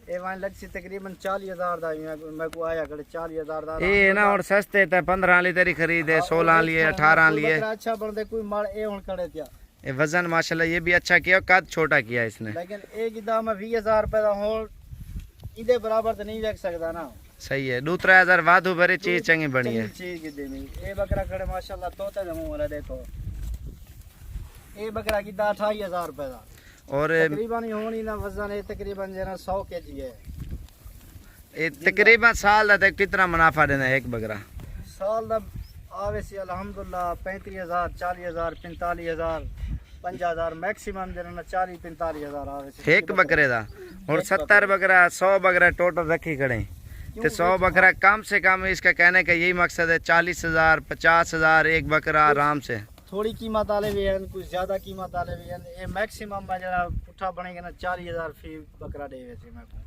ये वन लग सी तकरीबन 40,000 दा मैं को आया करे 40,000 दा ये ना और सस्ते ते 15 ली तेरी खरीद है, 16 लिए 18 लिए। अच्छा बनदे कोई माल ए हुन करे दिया। ये वजन माशाल्लाह ये भी अच्छा किया, कद छोटा किया इसने। लेकिन एक की दाम 20,000 रुपए दा हो इदे बराबर तो नहीं रख सकदा ना। सही है, 2-3,000 वाधू भरी चीज चंगी बनी है। चीज की देनी ये बकरा खड़े माशाल्लाह तोते दे मुंह वाला देखो ये बकरा की 28,000 रुपए दा और तकरीबन होनी ना वजन है तकरीबन जना 100 केजी है। ये तकरीबन साल दा तक कितना मुनाफा देना है एक बकरा? साल दा आवे सी अल्हम्दुलिल्लाह 35,000 40,000 45,000 50,000 मैक्सिमम जना 40-45,000 आवे सी एक बकरे दा। और 70 बकरा 100 बकरा टोटल रखी खड़े तो 100 बकरा कम से कम इसका कहने का यही मकसद है 40,000 50,000 एक बकरा आराम से। थोड़ी कीमत वाले भी हैं कुछ ज़्यादा कीमत वाले भी हैं। ये मैक्सिमम में जरा पुट्ठा बनेगा ना 40,000 फी बकरा दे वैसे मैं को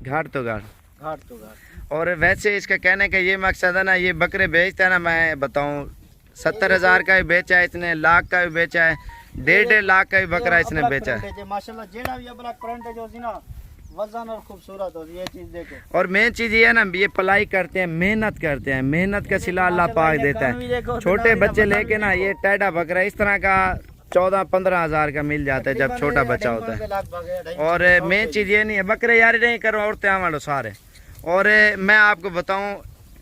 घाट तो घाट। घाट तो घाट। और वैसे इसका कहने का ये मकसद है ना, ये बकरे बेचता है ना, मैं बताऊं 70,000 का भी बेचा है इसने, लाख का भी बेचा है, 1.5 लाख का भी बकरा इसने बेचा है माशाल्लाह। जेड़ा भी अपना करंट जो सी ना वजन और खूबसूरत हो ये चीज देखो। और मेन चीज ये है ना, ये पलाई करते हैं, मेहनत करते हैं, मेहनत का सिला अल्लाह पाक देता है। छोटे बच्चे लेके ना ये टेढ़ा बकरा इस तरह का 14-15 हज़ार का मिल जाता है जब छोटा बच्चा होता है। और मेन चीज ये नहीं है बकरे यार नहीं करो औरतें हमारे सारे। और मैं आपको बताऊं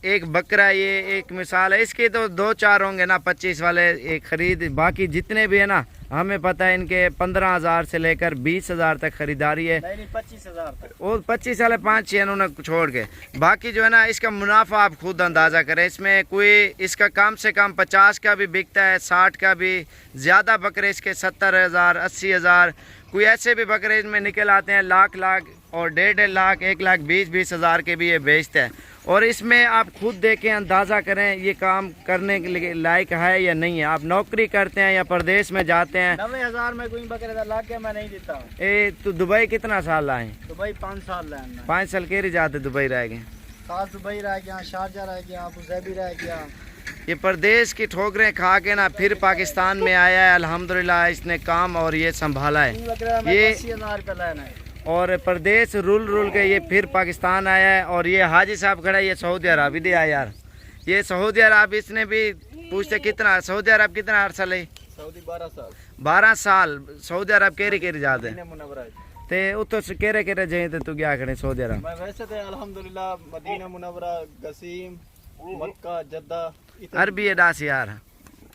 एक बकरा ये एक मिसाल है, इसके तो 2-4 होंगे ना 25 वाले एक खरीद, बाकी जितने भी है ना हमें पता है इनके 15,000 से लेकर 20,000 तक खरीदारी है। नहीं 25,000 तक। और 25 वाले 5-6 इन्होंने छोड़ के, बाकी जो है ना इसका मुनाफा आप खुद अंदाज़ा करें। इसमें कोई इसका कम से कम 50 का भी बिकता है, 60 का भी, ज़्यादा बकरे इसके 70,000 80,000, कोई ऐसे भी बकरे इसमें निकल आते हैं लाख और 1.5 लाख 1,20,20 हज़ार के भी ये बेचते हैं। और इसमें आप खुद देखें, अंदाज़ा करें ये काम करने के लायक है या नहीं है। आप नौकरी करते हैं या परदेश में जाते हैं। 90,000 में कोई बकरे का लाख के मैं नहीं देता। ए तो दुबई कितना साल आए? दुबई 5 साल रहे। 5 साल के जाते दुबई रह गए। साल दुबई रह गया, शारजा रह गया, अबू धाबी रह गया। ये परदेश की ठोकरें खा के ना फिर पाकिस्तान में आया है, अल्हम्दुलिल्लाह इसने काम और ये संभाला है। ये 80,000 रुपये लेना है। और परदेश रुल के ये फिर पाकिस्तान आया है। और ये हाजी साहब खड़ा है, ये सऊदी अरब दिया यार, ये सऊदी अरब इसने भी पूछते कितना सऊदी अरब कितना अर्सा ले? सऊदी 12 साल। 12 साल सऊदी अरब केरी जाते ते उतो केरे जाए ते तू क्या खड़े सऊदी अरब? मैं वैसे तो अल्हम्दुलिल्लाह मदीना मुनव्वरा, गसीम, मक्का, जद्दा अरबी दस यार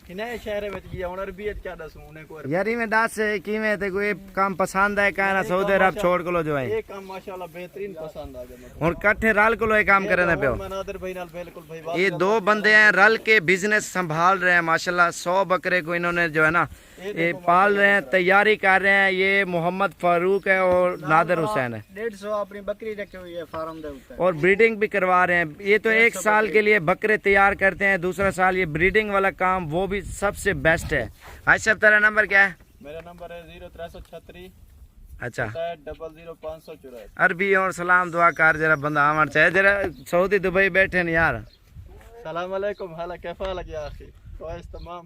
इन्हें शहर में गया हूं। अरबी क्या दसूं उन्हें को यार में दस किवें ते कोई काम पसंद है कहना सऊदी अरब छोड़ के लो जो है ये काम माशाल्लाह बेहतरीन पसंद आ गया। हुन कट्ठे रल के लो ये काम करे ना पे। मनादर भाई नाल बिल्कुल भाई ये 2 बंदे हैं रल के बिजनेस संभाल रहे हैं माशाल्लाह। 100 बकरे को इन्होंने जो है ना ये पाल रहे हैं, तैयारी कर रहे हैं। ये मोहम्मद फारूक है और नादर हुसैन है। 150 अपनी बकरी रखी हुई है फार्म दे ऊपर और ब्रीडिंग भी करवा रहे हैं। ये तो 1 साल के लिए बकरे तैयार करते हैं, दूसरा साल ये ब्रीडिंग वाला काम वो भी सबसे बेस्ट है। अच्छा तेरा नंबर क्या है? मेरा नंबर है 0336। अच्छा 000584। अरबी और सलाम दुआ कर जरा बंदा आवन चाहे जरा सऊदी दुबई बैठे नहीं यार। सलाम अलैकुम हाला कैफा लग या अखी कोइस तमाम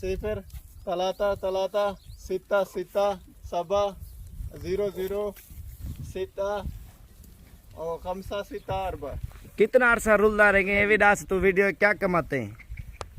03366670006 और 5 6 4 कितना अरसा रुलदा रहेंगे ये विदास तो वीडियो क्या कमाते हैं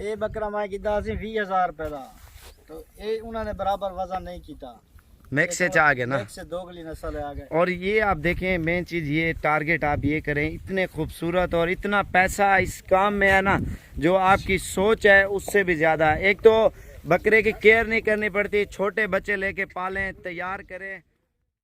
ਇਹ ਬੱਕਰਾ ਮੈਂ ਕੀਤਾ ਸੀ 20000 ਰੁਪਏ ਦਾ तो ਇਹ ਉਹਨਾਂ ਨੇ ਬਰਾबर वजन नहीं ਕੀਤਾ मैक्स से आ गए ना एक से दोगली नस्ल आ गए। और ये आप देखें मेन चीज़ ये टारगेट आप ये करें इतने खूबसूरत और इतना पैसा इस काम में है ना जो आपकी सोच है उससे भी ज़्यादा। एक तो बकरे की केयर नहीं करनी पड़ती, छोटे बच्चे लेके पालें, तैयार करें।